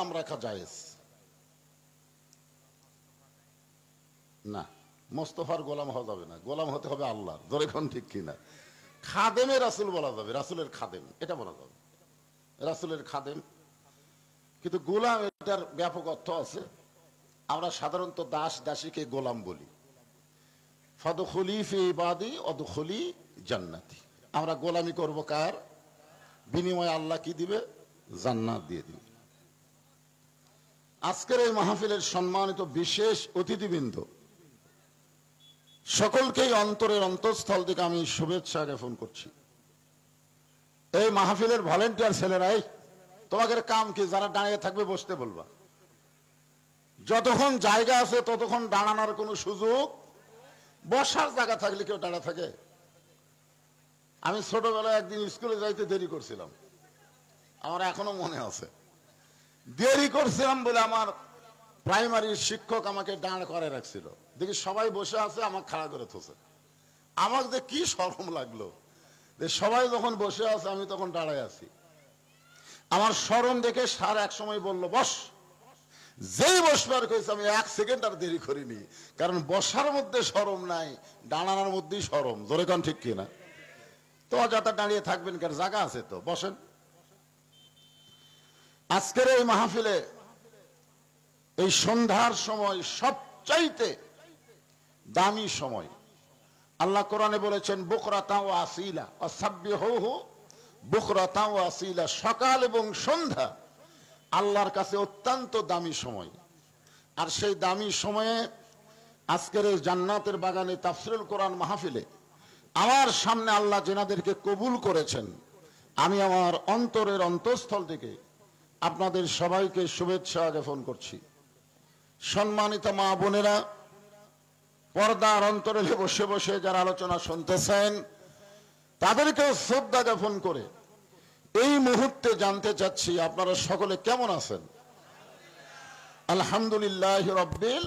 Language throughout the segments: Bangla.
নাম রাখা জায়েজ না। মোস্তফার গোলাম হওয়া যাবে না, গোলাম হতে হবে আল্লাহর। ধরে কোন ঠিক কিনা? খাদেমে রাসূল বলা যাবে, রাসূলের খাদেম এটা বলা যাবে, রাসূলের খাদেম। কিন্তু গোলাম এটার ব্যাপক অর্থ আছে। আমরা সাধারণত দাস দাসীকে গোলাম বলি। ফাদখুলি ফি ইবাদি ওয়াদখুলি জান্নাতি। আমরা গোলামি করব কার? বিনিময়ে আল্লাহ কি দিবে? জান্নাত দিয়ে দিবে। আজকের এই মাহফিলের সম্মানিত বিশেষ অতিথিবৃন্দ সকলকেই অন্তরের অন্তঃস্থল থেকে আমি শুভেচ্ছা জ্ঞাপন করছি। এই মাহফিলের ভলেন্টিয়ার ছেলেরাই, তোমাদের কাম কি? যারা দাঁড়িয়ে থাকবে বসতে বলবা। যতক্ষণ জায়গা আছে ততক্ষণ দাঁড়ানোর কোনো সুযোগ, বসার জায়গা থাকলে কেউ দাঁড়া থাকে? আমি ছোটবেলায় একদিন স্কুলে যাইতে দেরি করছিলাম, আমার এখনো মনে আছে। দেরি করছিলাম বলে আমার প্রাইমারির শিক্ষক আমাকে দাঁড় করে রাখছিল। দেখি সবাই বসে আছে, আমাকে খাড়া করে থুছে। আমার যে কি শরম লাগলো যে সবাই যখন বসে আছে আমি তখন দাঁড়ায় আছি। আমার শরম দেখে স্যার এক সময় বলল বস। যেই বসবার কইছে আমি 1 সেকেন্ড আর দেরি করিনি, কারণ বসার মধ্যে শরম নাই, দাঁড়ানোর মধ্যেই শরম। জোরে কোন ঠিক কিনা? তো অযথা দাঁড়িয়ে থাকবেন, কার জায়গা আছে তো বসেন। আজকের এই মাহফিলে এই সন্ধ্যার সময় সবচাইতে দামি সময়। আল্লাহ কোরআনে বলেছেন বুকরাতা ওয়া আসিলা ওয়াসাব্বিহুহু বুকরাতা ওয়া আসিলা। সকাল এবং সন্ধ্যা আল্লাহর কাছে অত্যন্ত দামি সময়। আর সেই দামি সময়ে আজকের এই জান্নাতের বাগানে তাফসীরুল কোরআন মাহফিলে আমার সামনে আল্লাহ যেনাদেরকে কবুল করেছেন, আমি আমার অন্তরের অন্তঃস্থল থেকে আপনাদের সবাইকে শুভেচ্ছা জ্ঞাপন করছি। সম্মানিত মা বোনেরা, পর্দার অন্তরে বসে বসে যারা আলোচনা শুনতেছেন তাদেরকে শ্রদ্ধা জ্ঞাপন করে এই মুহূর্তে জানতে চাচ্ছি আপনারা সকলে কেমন আছেন? আলহামদুলিল্লাহ রাব্বিল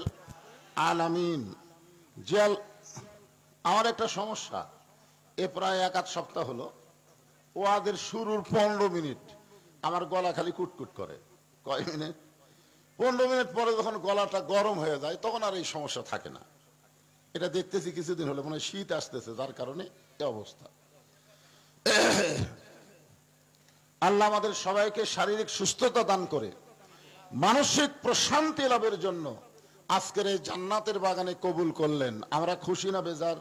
আলামিন। আমার একটা সমস্যা, এ প্রায় 1-8 সপ্তাহ হলো ওয়াদের শুরুর 15 মিনিট আমার গলা খালি কুটকুট করে। কয় মিনিট? 15 মিনিট পরে যখন গলাটা গরম হয়ে যায় তখন আর এই সমস্যা থাকে না। এটা দেখতেছি কিছুদিন হলো, মনে হয় শীত আসতেছে, যার কারণে এই অবস্থা। আল্লাহ আমাদের সবাইকে শারীরিক সুস্থতা দান করে মানসিক প্রশান্তি লাভের জন্য আজকের এই জান্নাতের বাগানে কবুল করলেন। আমরা খুশি না বেজার?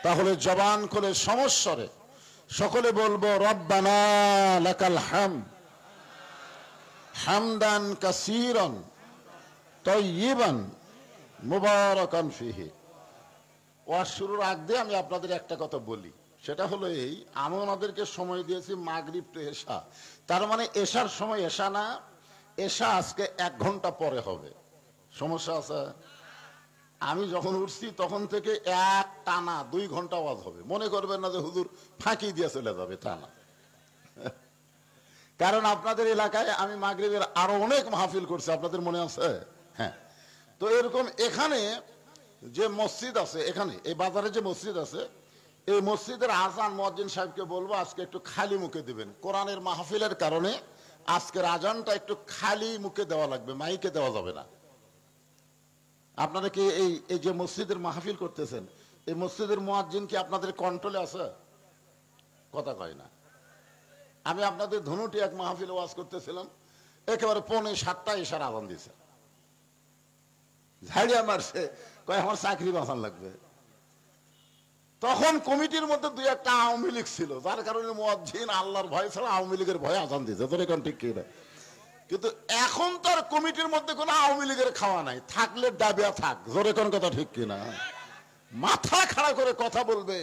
তাহলে জবান খুলে সমস্বরে সকলে বলবো রব্বানা লাকাল হামদ হামদান কাসীরান তাইয়িবান মুবারাকান ফিহি। ওয়াজ শুরুর আগে আমি আপনাদের একটা কথা বলি, সেটা হলো এই, আমি ওনাদেরকে সময় দিয়েছি মাগরিব টু এশা। তার মানে এশার সময় এশা না, এশা আজকে 1 ঘন্টা পরে হবে। সমস্যা আছে? আমি যখন উঠছি তখন থেকে এক টানা 2 ঘন্টা ওয়াজ হবে। মনে করবেন না যে হুজুর ফাঁকি দিয়ে চলে যাবে, তা না। কারণ আপনাদের এলাকায় আমি মাগরিবের আরো অনেক মাহফিল করছি, আপনাদের মনে আছে? হ্যাঁ। তো এরকম এখানে যে মসজিদ আছে, এখানে এই বাজারে যে মসজিদ আছে, এই মসজিদের আজান মুয়াজ্জিন সাহেবকে বলবো আজকে একটু খালি মুখে দিবেন। কোরআনের মাহফিলের কারণে আজকের আজানটা একটু খালি মুখে দেওয়া লাগবে, মাইকে দেওয়া যাবে না। আপনারা কি এই যে মসজিদের মাহফিল করতেছেন, এই মসজিদের মুয়াজ্জিন কি আপনাদের কন্ট্রোলে আছে? কথা কয় না। আমি আপনাদের ধনুটি এক মাহফিলে ওয়াজ করতেছিলাম, একেবারে 6:45 এশার আজান দিছে, ঝাড়িয়া মারছে, কয় আমার চাকরি বাঁচান লাগবে। তখন কমিটির মধ্যে 2-1টা আওয়ামী লীগ ছিল, যার কারণে মুয়াজ্জিন আল্লাহর ভয় ছাড়া আওয়ামী লীগের ভয়ে আজান দিছে। তোর এখন ঠিক কি না? কিন্তু এখন তো আর কমিটির মধ্যে কোনো আওয়ামী লীগের খাওয়া নাই, থাকলে ডাবিয়া থাক। জোরে কোন কথা ঠিক কিনা? মাথা খাড়া করে কথা বলবে,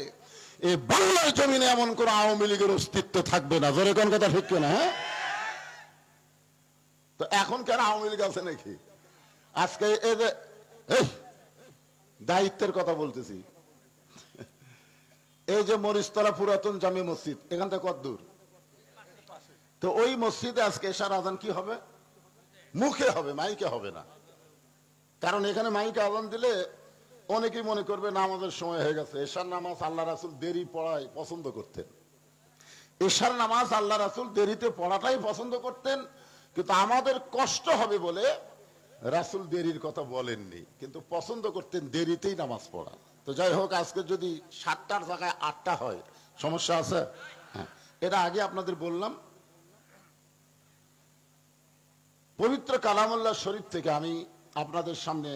এই বাংলার জমিনে এমন কোন আওয়ামী লীগের অস্তিত্ব থাকবে না। জোরে কোন কথা ঠিক কিনা? হ্যাঁ, তো এখন কেন আওয়ামী লীগ আছে নাকি? আজকে এই যে দায়িত্বের কথা বলতেছি, এই যে মরিচতলা পুরাতন জামে মসজিদ, এখান থেকে কত দূর? তো ওই মসজিদে আজকে এশার আজান কি হবে? মুখে হবে, মাইকে হবে না। কারণ এখানে মাইকে আজান দিলে অনেকেই মনে করবে নামাজের সময় হয়ে গেছে। এশার নামাজ আল্লাহ রাসূল দেরি পড়ায় পছন্দ করতেন। এশার নামাজ আল্লাহ রাসূল দেরিতে পড়াটাই পছন্দ করতেন। কিন্তু আমাদের কষ্ট হবে বলে রাসূল দেরির কথা বলেননি, কিন্তু পছন্দ করতেন দেরিতেই নামাজ পড়া। তো যাই হোক, আজকে যদি 7টার জায়গায় 8টা হয়, সমস্যা আছে? হ্যাঁ, এটা আগে আপনাদের বললাম। পবিত্র কালামুল্লাহ শরীফ থেকে আমি আপনাদের সামনে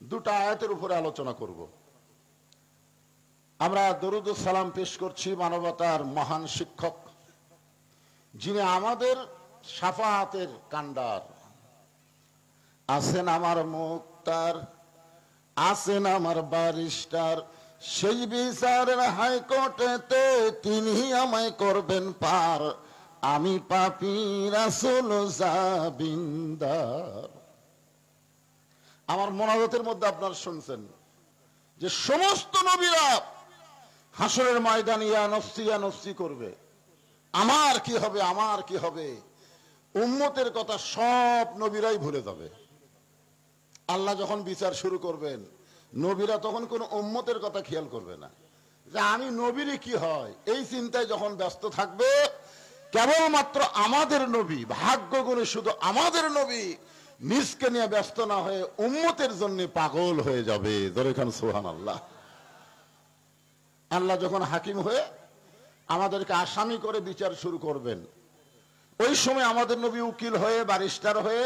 দুটো আয়াতের উপরে আলোচনা করব। আমরা দরুদ ও সালাম পেশ করছি মানবতার মহান শিক্ষক, যিনি আমাদের শাফাআতের কান্ডার। আছেন আমার মুক্তার, আছেন আমার ব্যারিস্টার, সেই বিচারের হাইকোর্টেতে তিনি আমায় করবেন পার। আমি পাপী রাসূল জাবিন্দার। আমার মোনাজাতের মধ্যে আপনারা শুনছেন যে সমস্ত নবীরা হাসরের ময়দানে ইয়া নফসি করবে, আমার কি হবে, আমার কি হবে। উম্মতের কথা সব নবীরাই ভুলে যাবে। আল্লাহ যখন বিচার শুরু করবেন, নবীরা তখন কোন উম্মতের কথা খেয়াল করবে না, যে আমি নবীরই কি হয়, এই চিন্তায় যখন ব্যস্ত থাকবে। কেবলমাত্র আমাদের নবী, ভাগ্য গুণে শুধু আমাদের নবী নিজকে নিয়ে ব্যস্ত না হয়ে উম্মতের জন্য পাগল হয়ে যাবে। ধরে খান সুবহানাল্লাহ। আল্লাহ যখন হাকিম হয়ে আমাদেরকে আসামি করে বিচার শুরু করবেন, ওই সময় আমাদের নবী উকিল হয়ে, ব্যারিস্টার হয়ে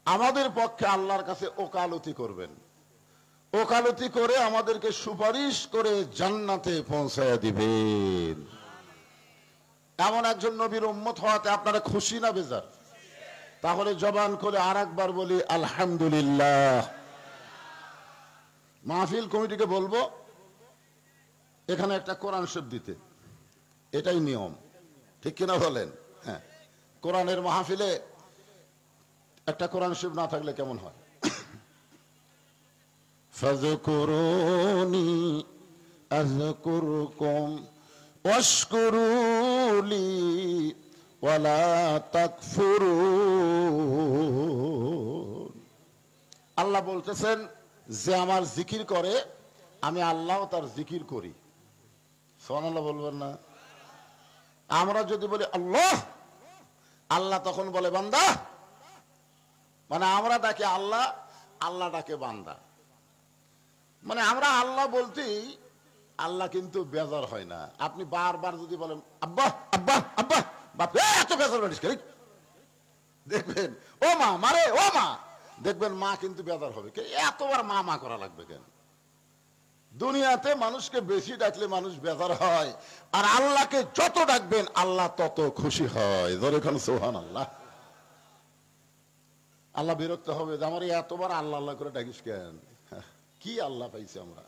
আমাদের পক্ষে আল্লাহর কাছে ওকালতি করবেন। ওকালতি করে আমাদেরকে সুপারিশ করে জান্নাতে পৌঁছায় দিবেন। এমন একজন নবীর উম্মত হওয়াতে আপনারা খুশি না বেজার? তাহলে জবান করে আর একবার বলি আলহামদুলিল্লাহ। মাহফিল কমিটিকে বলবো এখানে একটা কোরআন শরীফ দিতে, এটাই নিয়ম, ঠিক কিনা বলেন? হ্যাঁ, কোরআনের মাহফিলে একটা কোরআন শরীফ না থাকলে কেমন হয়? ফাযকুরুনি আযকুরকুম ওয়াশকুরুলি ওয়ালা তাকফুরুন। আল্লাহ বলতেছেন যে আমার জিকির করে, আমি আল্লাহ তার জিকির করি। সুবহানাল্লাহ বলবেন না? আমরা যদি বলি আল্লাহ, আল্লাহ তখন বলে বান্দা। মানে আমরা ডাকে আল্লাহ, আল্লাহ ডাকে বান্দা। মানে আমরা আল্লাহ বলতেই আল্লাহ কিন্তু বেজার হয় না। আপনি বারবার যদি বলেন আব্বা আব্বা আব্বা, বাপ এত বেজার করিস, দেখবেন ও মা মারে, ও মা, দেখবেন মা কিন্তু বেজার হবে। এতবার মা মা করা লাগবে কেন? দুনিয়াতে মানুষকে বেশি ডাকলে মানুষ বেজার হয়, আর আল্লাহকে যত ডাকবেন আল্লাহ তত খুশি হয়। ধরে খান সুবহানাল্লাহ। আল্লাহ বিরক্ত হবে যে আমার এতবার আল্লাহ আল্লাহ করে ডাকিস কেন? কি আল্লাহ পাইছি আমরা?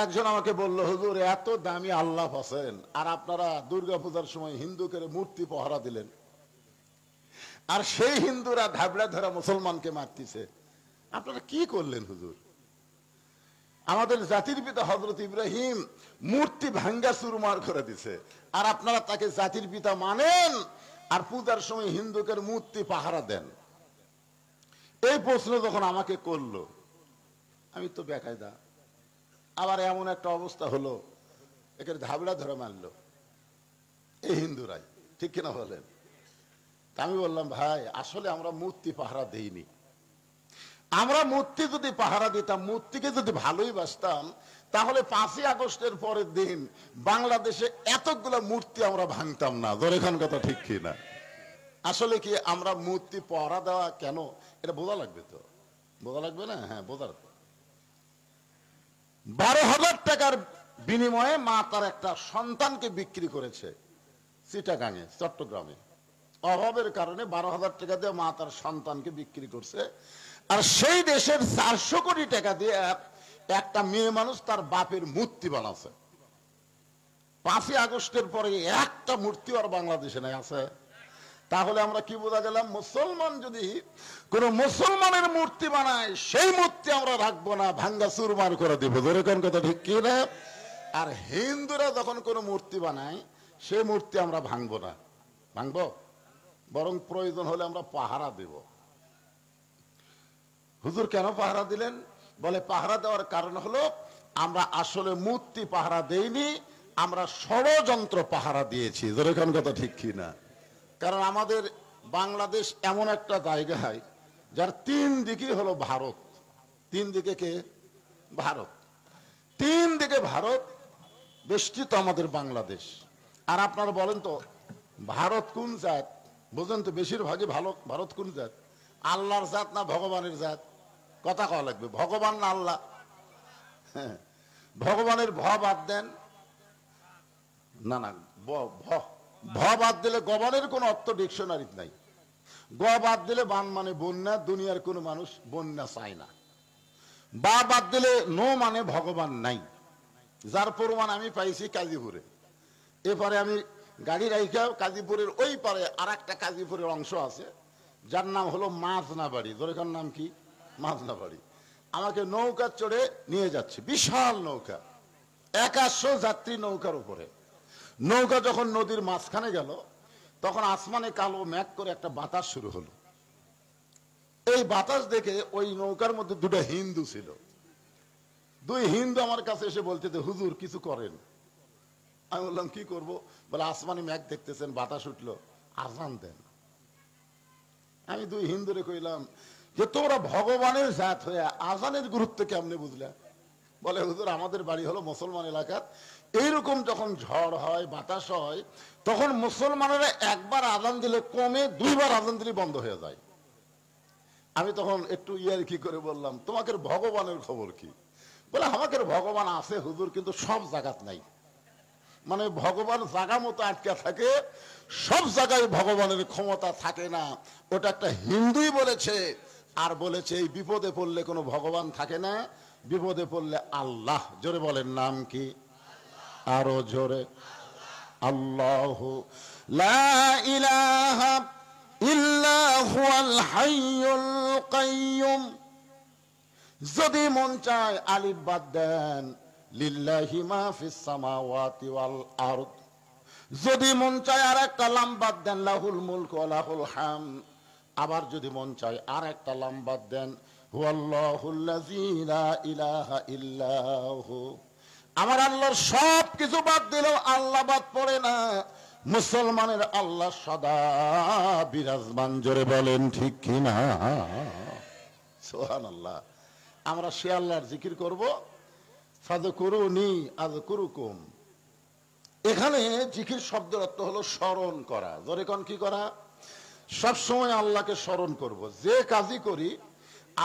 একজন আমাকে বলল, হুজুর এত দামি আল্লাহ আছেন, আর আপনারা দুর্গাপূজার সময় হিন্দুকে মূর্তি পহরা দিলেন, আর সেই হিন্দুরা ধাবলা ধরা মুসলমানকে মারতেছে, আপনারা কি করলেন হুজুর? আমাদের জাতির পিতা হযরত ইব্রাহিম মূর্তি ভাঙ্গা চুরমার করে দিছে, আর আপনারা তাকে জাতির পিতা মানেন, আর পূজার সময় হিন্দুকে মূর্তি পাহারা দেন। এই প্রশ্ন যখন আমাকে করলো, আমি তো বেকায়দা। আবার এমন একটা অবস্থা হলো, একে ধাবলা ধরে মারলো এই হিন্দুরাই, ঠিক কিনা বলেন? আমি বললাম ভাই, আসলে আমরা মূর্তি পাহারা দেইনি। আমরা মূর্তি যদি পাহারা দিতাম, মূর্তিকে যদি ভালোই বাসতাম, তাহলে 5ই আগস্টের পরের দিন বাংলাদেশে এতগুলো মূর্তি আমরা ভাঙতাম না। ধরেখান কথা ঠিক কিনা? আসলে কি আমরা মূর্তি পাহারা দেওয়া কেন, এটা বোঝা লাগবে। তো বোঝা লাগবে না? হ্যাঁ, বোঝার। 12,000 টাকার বিনিময়ে মা তার একটা সন্তানকে বিক্রি করেছে চিটাগাঙে, চট্টগ্রামে। অভাবের কারণে 12,000 টাকা দিয়ে মা তার সন্তানকে বিক্রি করছে। আর সেই দেশের 400 কোটি টাকা দিয়ে একটা মেয়ে মানুষ তার বাপের মূর্তি বানাচ্ছে। 5ই আগস্টের পরে একটা মূর্তি আর বাংলাদেশে নাই আছে। তাহলে আমরা কি বোঝা গেলাম? মুসলমান যদি কোন মুসলমানের মূর্তি বানায়, সেই মূর্তি আমরা রাখবো না, ভাঙ্গা চুরমার করে দিব। যেরকম কথা ঠিক কি না? আর হিন্দুরা যখন কোন মূর্তি বানায়, সেই মূর্তি আমরা ভাঙবো না। ভাঙবো? বরং প্রয়োজন হলে আমরা পাহারা দেব। হুজুর কেন পাহারা দিলেন? বলে পাহারা দেওয়ার কারণ হলো আমরা আসলে মূর্তি পাহারা দেইনি, আমরা ষড়যন্ত্র পাহারা দিয়েছি, যেরকম কথা ঠিক কি না? কারণ আমাদের বাংলাদেশ এমন একটা জায়গায় যার তিন দিকে হলো ভারত। তিন দিকে কে? ভারত। তিন দিকে ভারত বেষ্টিত আমাদের বাংলাদেশ। আর আপনারা বলেন তো ভারত কোন জাত? বুঝেন তো বেশিরভাগই ভারত কোন জাত? আল্লাহর জাত না ভগবানের জাত? কথা কওয়া লাগবে, ভগবান না আল্লাহ? হ্যাঁ, ভগবানের ভ বাদ দেন না, না ভ বাদ দিলে গবানের কোন অর্থ ডিকশনারিতে নাই। গ বাদ দিলে বান মানে বন্যা, দুনিয়ার কোন মানুষ বন্যা চায় না। বা বাদ দিলে নো মানে ভগবান নাই। যার প্রমাণ আমি পাইছি কাজীপুরে। এপারে আমি গাড়ি রাইখা কাজীপুরের ওই পারে আর একটা কাজীপুরের অংশ আছে যার নাম হলো মাজনাবাড়ি। জোরেখার নাম কি? মাজনাবাড়ি। আমাকে নৌকা চড়ে নিয়ে যাচ্ছে, বিশাল নৌকা, 100 যাত্রী নৌকার উপরে। নৌকা যখন নদীর মাঝখানে গেল তখন আসমানে কালো মেঘ করে একটা বাতাস শুরু হলো। এই বাতাস দেখে ওই নৌকার মধ্যে দুটো হিন্দু ছিল। দুই হিন্দু আমার কাছে এসে বলতে, হুজুর কিছু করেন। আমি বললাম কি করব? বলে আসমানে মেঘ দেখতেছেন, বাতাস উঠলো, আজান দেন। আমি দুই হিন্দুরে কইলাম যে তোমরা ভগবানের জাত হয়ে আজানের গুরুত্ব কেমনে বুঝলা? বলে হুজুর আমাদের বাড়ি হলো মুসলমান এলাকার, এইরকম যখন ঝড় হয় বাতাস হয় তখন মুসলমানেরা একবার আজান দিলে কমে, 2 বার আজান দিলে বন্ধ হয়ে যায়। আমি তখন একটু ইয়ারকি করে বললাম তোমাদের ভগবানের খবর কি? বলে আমাদের ভগবান আছে হুজুর, কিন্তু সব জায়গাত নাই। মানে ভগবান জায়গা মতো আটকে থাকে, সব জায়গায় ভগবানের ক্ষমতা থাকে না। ওটা একটা হিন্দুই বলেছে। আর বলেছে এই বিপদে পড়লে কোনো ভগবান থাকে না, বিপদে পড়লে আল্লাহ। জোরে বলেন নাম কি? আরো জোরে। আল্লাহু লা ইলাহা ইল্লা হুয়াল হাইয়ুল কাইয়ুম। যদি মন চায় আলিফ বাদ দেন, লিল্লাহি মা ফিস সামাওয়াতি ওয়াল আরদ। যদি মন চায় আর একটা লাম বাদ দেন, লাহুল মুলকু ওয়া লাহুল হামদ। আবার যদি মন চায় আর একটা লাম বাদ দেন, হুয়াল্লাহুল্লাযী লা ইলাহা ইল্লাহু। আমার আল্লাহর সব কিছু বাদ দিলেও আল্লাহ বাদ পড়ে না। মুসলমানের আল্লাহ সদা বিরাজমান। জোরে বলেন ঠিক কিনা? সুবহানাল্লাহ। আমরা সে আল্লাহর জিকির করব, ফাযকুরুনি আযকুরুকুম। এখানে জিকির শব্দের অর্থ হলো স্মরণ করা। জোরে কোন কি করা? সব সময় আল্লাহকে স্মরণ করব। যে কাজই করি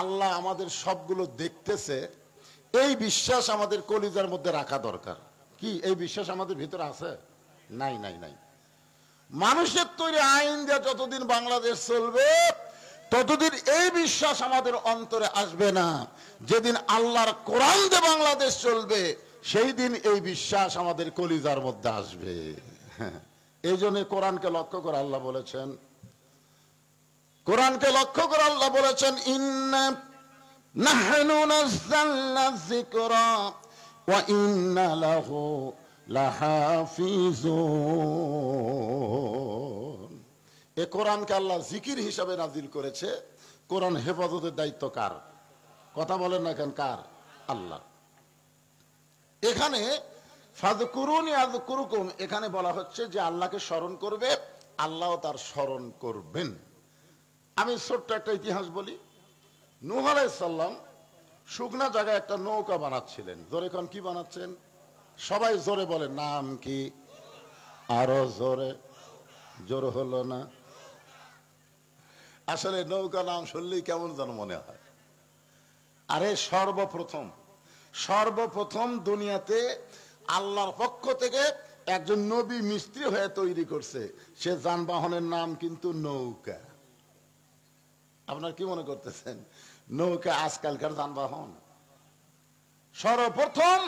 আল্লাহ আমাদের সবগুলো দেখতেছে, এই বিশ্বাস আমাদের কলিজার মধ্যে রাখা দরকার। কি এই বিশ্বাস আমাদের ভিতরে আছে? নাই নাই নাই। মানুষের তৈরি আইন দিয়ে যতদিন বাংলাদেশ চলবে ততদিন এই বিশ্বাস আমাদের অন্তরে আসবে না। যেদিন আল্লাহর কোরআন দিয়ে বাংলাদেশ চলবে সেই দিন এই বিশ্বাস আমাদের কলিজার মধ্যে আসবে। এই জন্য কোরআনকে লক্ষ্য করে আল্লাহ বলেছেন, কোরআনকে লক্ষ্য করে আল্লাহ বলেছেন, ইন্না নাহনু নাযালনা যিকরা ওয়া ইন্না লাহু লাহাফিজুন। এই কোরআনকে আল্লাহ জিকির হিসাবে নাজিল করেছে। কোরআন হেফাজতের দায়িত্ব কার? কথা বলেন না কেন? কার? আল্লাহ। এখানে ফাযকুরুনি আযকুরুকুম, এখানে বলা হচ্ছে যে আল্লাহকে স্মরণ করবে, আল্লাহ তার স্মরণ করবেন। আমি ছোট্ট একটা ইতিহাস বলি। নূহ আলাইহিস সালাম শুকনা জায়গায় একটা নৌকা বানাচ্ছিলেন। জোরে কোন কি বানাচ্ছেন? সবাই জোরে বলেন নাম কি? আরো জোরে। জোর হলো না। আসলে নৌকা নাম শুনলেই কেমন যেন মনে হয়। আরে সর্বপ্রথম দুনিয়াতে আল্লাহর পক্ষ থেকে একজন নবী মিস্ত্রি হয়ে তৈরি করছে, সে যানবাহনের নাম কিন্তু নৌকা। আপনার কি মনে করতেছেন নৌকা আজকালকার যানবাহন? সর্বপ্রথম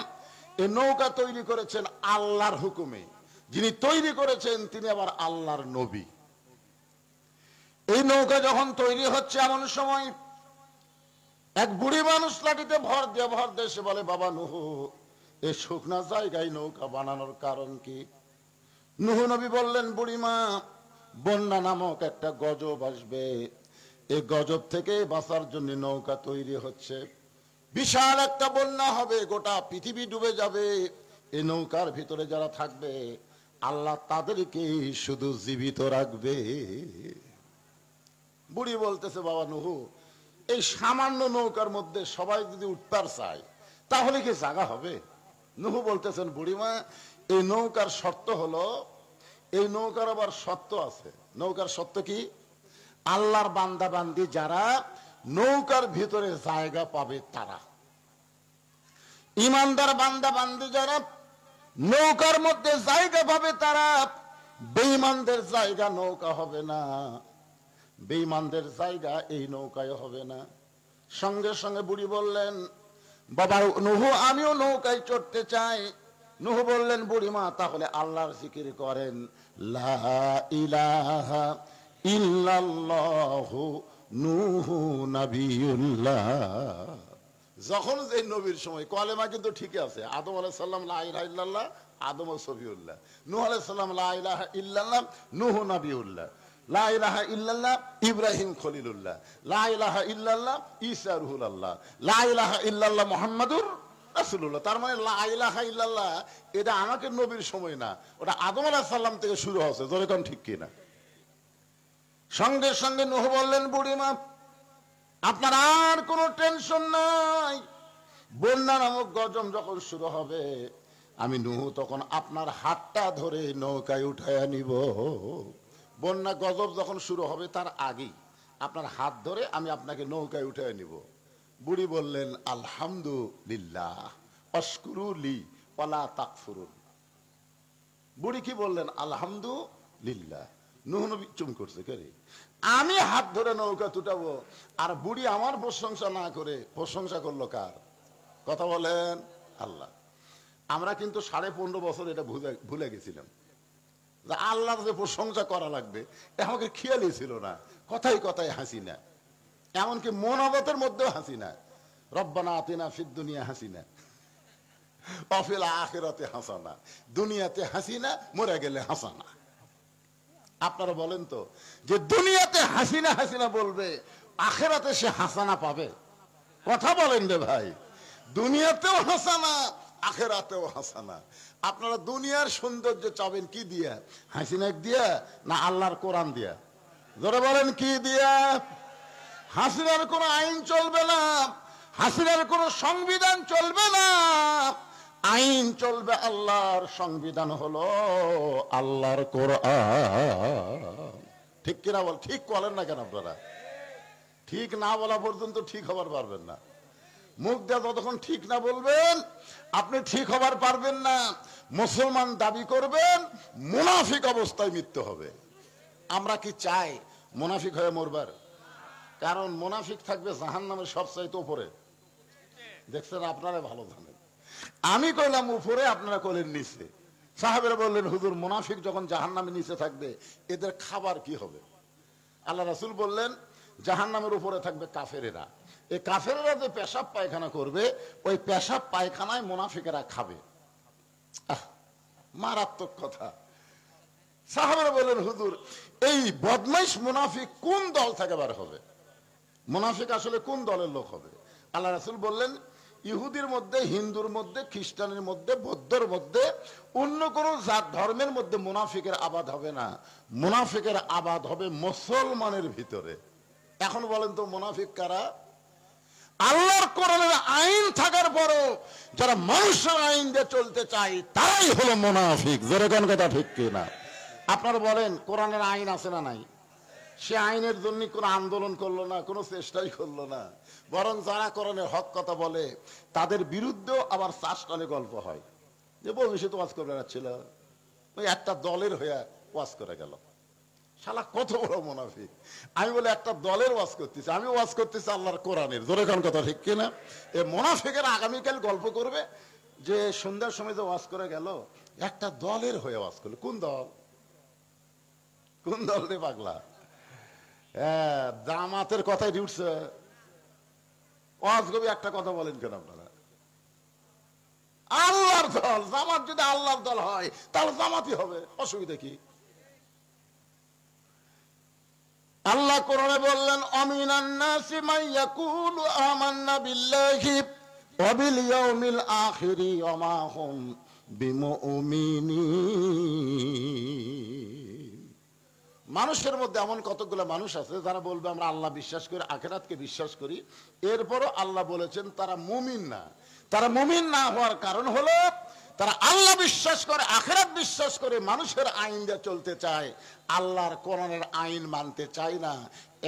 এই নৌকা তৈরি করেছেন আল্লাহর হুকুমে। যিনি তৈরি করেছেন তিনি আবার আল্লাহর নবী। এই নৌকা যখন তৈরি হচ্ছে এমন সময় এক বুড়ি মানুষ লাঠিতে ভর দিয়ে সে বলে, বাবা নূহ, এই শুকনা জায়গায় নৌকা বানানোর কারণ কি? নূহ নবী বললেন, বুড়িমা, বন্যা নামক একটা গজব আসবে, এই গজব থেকে বাঁচার জন্য নৌকা তৈরি হচ্ছে। বিশাল একটা বন্যা হবে, গোটা পৃথিবী ডুবে যাবে, এই নৌকার ভিতরে যারা থাকবে আল্লাহ তাদেরকে শুধু জীবিত রাখবে। বুড়ি বলতেছে, বাবা নুহু, এই সামান্য নৌকার মধ্যে সবাই যদি উঠবার চায় তাহলে কি জায়গা হবে? নুহু বলতেছেন, বুড়িমা, এই নৌকার শর্ত হলো, এই নৌকার আবার শর্ত আছে। নৌকার শর্ত কি? আল্লাহর বান্দা বান্দি যারা নৌকার ভিতরে জায়গা পাবে তারা, ইমানদার বান্দা বান্দি যারা নৌকার মধ্যে জায়গা পাবে তারা। বেঈমানদের জায়গা নৌকা হবে না, বেঈমানদের জায়গা এই নৌকায় হবে না। সঙ্গে সঙ্গে বুড়ি বললেন, বাবা নুহু, আমিও নৌকায় চড়তে চাই। নুহু বললেন, বুড়িমা, তাহলে আল্লাহর জিকির করেন, লা ইলাহা ইল্লাল্লাহু নূহু নবিয়ুল্লাহ। যখন যে নবীর সময় কলেমা কিন্তু ঠিকই আছে, আদম আলাইহিস সালাম লা ইলাহা ইল্লাল্লাহ, আদম ও সফিউল্লাহ। নূহ আলাইহিস সালাম লা ইলাহা ইল্লাল্লাহ, নূহু নবিয়ুল্লাহ। লা ইলাহা ইল্লাল্লাহ, ইব্রাহিম খলিলুল্লাহ। লা ইলাহা ইল্লাল্লাহ, ঈসা রুহুল্লাহ। লা ইলাহা ইল্লাল্লাহ, মুহাম্মাদুর রাসূলুল্লাহ। তার মানে লা ইলাহা ইল্লাল্লাহ এটা আমাকে নবীর সময় না, ওটা আদম আলাইহিস সালাম থেকে শুরু হয়েছে। জোরে কোন ঠিক কিনা? সঙ্গে সঙ্গে নূহ বললেন, বুড়িমা, আপনার আর কোনো টেনশন নাই। বন্যা নামক গজম যখন শুরু হবে আমি নূহ তখন আপনার হাতটা ধরে নৌকায় উঠাইয়া নিব। বন্যা গজব যখন শুরু হবে তার আগেই আপনার হাত ধরে আমি আপনাকে নৌকায় উঠাইয়া নিব। বুড়ি বললেন, আলহামদুলিল্লাহ আশকুরুলি ওয়ালা তাকফুরুন। বুড়ি কি বললেন? আলহামদুলিল্লাহ। নূহ নবী চুম করছে, কে রে? আমি হাত ধরে নৌকা তুটাবো আর বুড়ি আমার প্রশংসা না করে প্রশংসা করলো কার? কথা বলেন, আল্লাহ। আমরা কিন্তু 15.5 বছর এটা ভুলে গেছিলাম যে আল্লাহর যে প্রশংসা করা লাগবে এটা আমাকে খেয়ালই ছিল না। কথাই কথাই হাসি না, এমনকি মনোবতের মধ্যেও হাসি না। রব্বানা আতিনা ফিদ দুনিয়া হাসিনা ওয়া ফিল আখিরাতি হাসানা। দুনিয়াতে হাসিনা, মরে গেলে হাসানা। আপনারা বলেন তো, যে দুনিয়াতে হাসিনা হাসিনা বলবে, আখিরাতে সে হাসানা পাবে? কথা বলেন রে ভাই। দুনিয়াতেও হাসানা, আখিরাতেও হাসানা। আপনারা দুনিয়ার সৌন্দর্য চাবেন কি দিয়া? হাসিনা দিয়া না আল্লাহর কোরআন দিয়া? জোরে বলেন, কি দিয়া? হাসিনার কোনো আইন চলবে না, হাসিনার কোনো সংবিধান চলবে না। আইন চলবে আল্লাহর, সংবিধান হলো আল্লাহর কোরআন। ঠিক কিনা বল? ঠিক বলেন না কেন আপনারা? ঠিক না বলা পর্যন্ত ঠিক হবার পারবেন না। মুখ দিয়ে যতক্ষণ ঠিক না বলবেন আপনি ঠিক হবার পারবেন না। মুসলমান দাবি করবেন, মুনাফিক অবস্থায় মৃত্যু হবে। আমরা কি চাই মুনাফিক হয়ে মরবার? কারণ মুনাফিক থাকবে জাহান্নামের সবচাইতে উপরে। দেখছেন, আপনারা ভালো জানেন। আমি কইলাম উপরে, আপনারা কইলেন নিচে। সাহাবেরা বললেন, হুজুর, মুনাফিক যখন জাহান্নামের নিচে থাকবে এদের খাবার কি হবে? আল্লাহ রাসূল বললেন, জাহান্নামের উপরে থাকবে কাফেরেরা। এই কাফেরেরা যে পেশাব পায়খানা করবে, ওই পেশাব পায়খানায় মুনাফিকেরা খাবে। মারাত্মক কথা। সাহাবারা বললেন, হুজুর, এই বদমাইশ মুনাফিক কোন দল থেকে বার হবে? মুনাফিক আসলে কোন দলের লোক হবে? আল্লাহ রাসূল বললেন, ইহুদির মধ্যে, হিন্দুর মধ্যে, খ্রিস্টানের মধ্যে, বৌদ্ধর মধ্যে, অন্য কোন জাত ধর্মের মধ্যে মুনাফিকের আবাদ হবে না। মুনাফিকের আবাদ হবে মুসলমানের ভিতরে। এখন বলেন তো, মুনাফিক কারা? আল্লাহর কোরআনের আইন থাকার পরও যারা মানুষের আইন দিয়ে চলতে চায় তারাই হলো মুনাফিক। জোরে কোন কথা ঠিক কিনা? আপনারা বলেন, কোরআনের আইন আছে না নাই? সে আইনের জন্য কোনো আন্দোলন করলো না, কোনো চেষ্টাই করলো না। বরং যারা কোরআনের হক কথা বলে তাদের বিরুদ্ধেও আবার চাষকালে গল্প হয় যে বলবে সে তো ওয়াজ করে বেড়াচ্ছিল, ওই একটা দলের হয়ে ওয়াজ করে গেল। শালা কত বড় মুনাফিক! আমি বলে একটা দলের ওয়াজ করতেছি, আমি ওয়াজ করতেছি আল্লাহর কোরআনের। জোরে কোন কথা ঠিক কিনা? এই মুনাফিকের আগামীকাল গল্প করবে যে সন্ধ্যার সময় যে ওয়াজ করে গেল, একটা দলের হয়ে ওয়াজ করলো। কোন দল? কোন দল রে পাগলা? জামাতের কথাই উঠছে। ওয়াজ কবি একটা কথা বলেন কেন আপনারা? আল্লাহর দল। জামাত যদি আল্লাহর দল হয় তাহলে জামাতই হবে, অসুবিধা কি? আল্লাহ কোরআনে বললেন, আমিনান নাসি মান ইয়াকুলু আমান্না বিল্লাহি ওয়া বিল ইয়াউমিল আখিরি ওয়া মা হুম বিমুমিনিন। মানুষের মধ্যে এমন কতগুলো মানুষ আছে যারা বলবে আমরা আল্লাহ বিশ্বাস করি, আখিরাতকে বিশ্বাস করি, এরপরও আল্লাহ বলেছেন তারা মুমিন না। তারা মুমিন না হওয়ার কারণ হলো তারা আল্লাহ বিশ্বাস করে, আখিরাত বিশ্বাস করে, মানুষের আইন দিয়ে চলতে চায়, আল্লাহর কোরআনের আইন মানতে চায় না।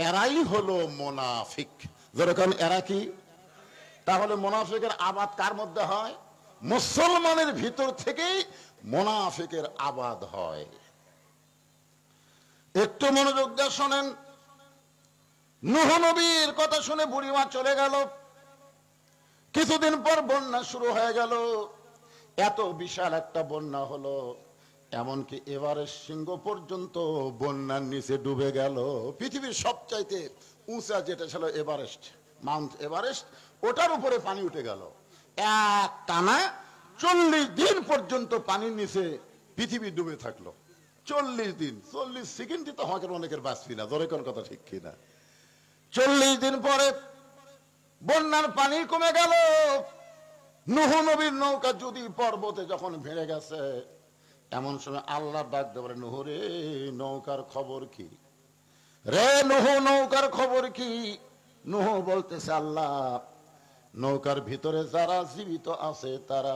এরাই হলো মুনাফিক। যেরকম এরা কি? তাহলে মুনাফিকের আবাদ কার মধ্যে হয়? মুসলমানের ভিতর থেকেই মুনাফিকের আবাদ হয়। একটু মনোযোগ দিয়ে শোনেন। নূহ নবীর কথা শুনে বুড়িমা চলে গেল। কিছুদিন পর বন্যা শুরু হয়ে গেল। এত বিশাল একটা বন্যা হলো, এমনকি এভারেস্ট শৃঙ্গ পর্যন্ত বন্যার নিচে ডুবে গেল। পৃথিবীর সবচাইতে উঁচা যেটা ছিল এভারেস্ট, মাউন্ট এভারেস্ট, ওটার উপরে পানি উঠে গেল। এক টানা 40 দিন পর্যন্ত পানির নিচে পৃথিবী ডুবে থাকলো। 40 দিন, 40 সেকেন্ডই তো আমাকে অনেকের বাঁচবি না, ধরে কোন কথা ঠিক কিনা। 40 দিন পরে বন্যার পানি কমে গেল। নূহ নবীর নৌকা যদি পর্বতে যখন ভেঙে গেছে, এমন সময় আল্লাহ ডাক দিয়ে বলে, নূহ রে, নৌকার খবর কি রে? নূহ, নৌকার খবর কি? নূহ বলতেছে, আল্লাহ, নৌকার ভিতরে যারা জীবিত আছে তারা,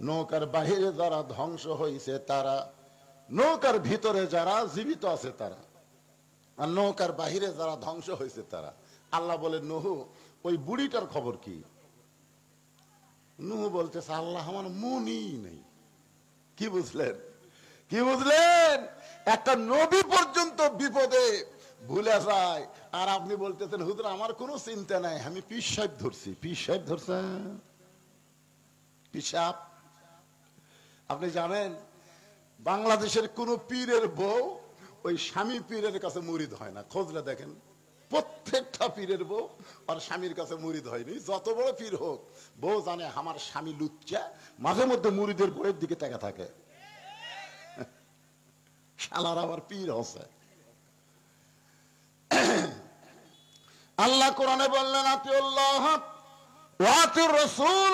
নৌকার বাহিরে যারা ধ্বংস হয়েছে তারা, নৌকার ভিতরে যারা জীবিত আছে তারা, আর নৌকার বাহিরে যারা ধ্বংস হয়েছে তারা। আল্লাহ বলে, নূহ, ওই বুড়িটার খবর কি? নূহ বলতেছে, আল্লাহ, আমার মনই নেই। কি বুঝলেন? কি বুঝলেন? একটা নবী পর্যন্ত বিপদে ভুলে যায়, আর আপনি বলতেছেন, হুজুর আমার কোনো চিন্তা নাই, আমি পীর সাহেব ধরছি। পীর সাহেব ধরছেন? পিসাব? আপনি জানেন বাংলাদেশের কোন পীরের বউ ওই স্বামী পীরের কাছে মুরিদ হয় না। খোঁজলে দেখেন, প্রত্যেকটা পীরের বউ আর স্বামীর কাছে মুরিদ হয়নি। যত বড় পীর হোক, বউ জানে আমার স্বামী লুচ্চা, মাঝে মধ্যে মুরিদের বইয়ের দিকে তাকা থাকে। শালার আবার পীর হচ্ছে। আল্লাহ কোরআনে বললেন, আতিউল্লাহ ওয়া আতিউর রাসূল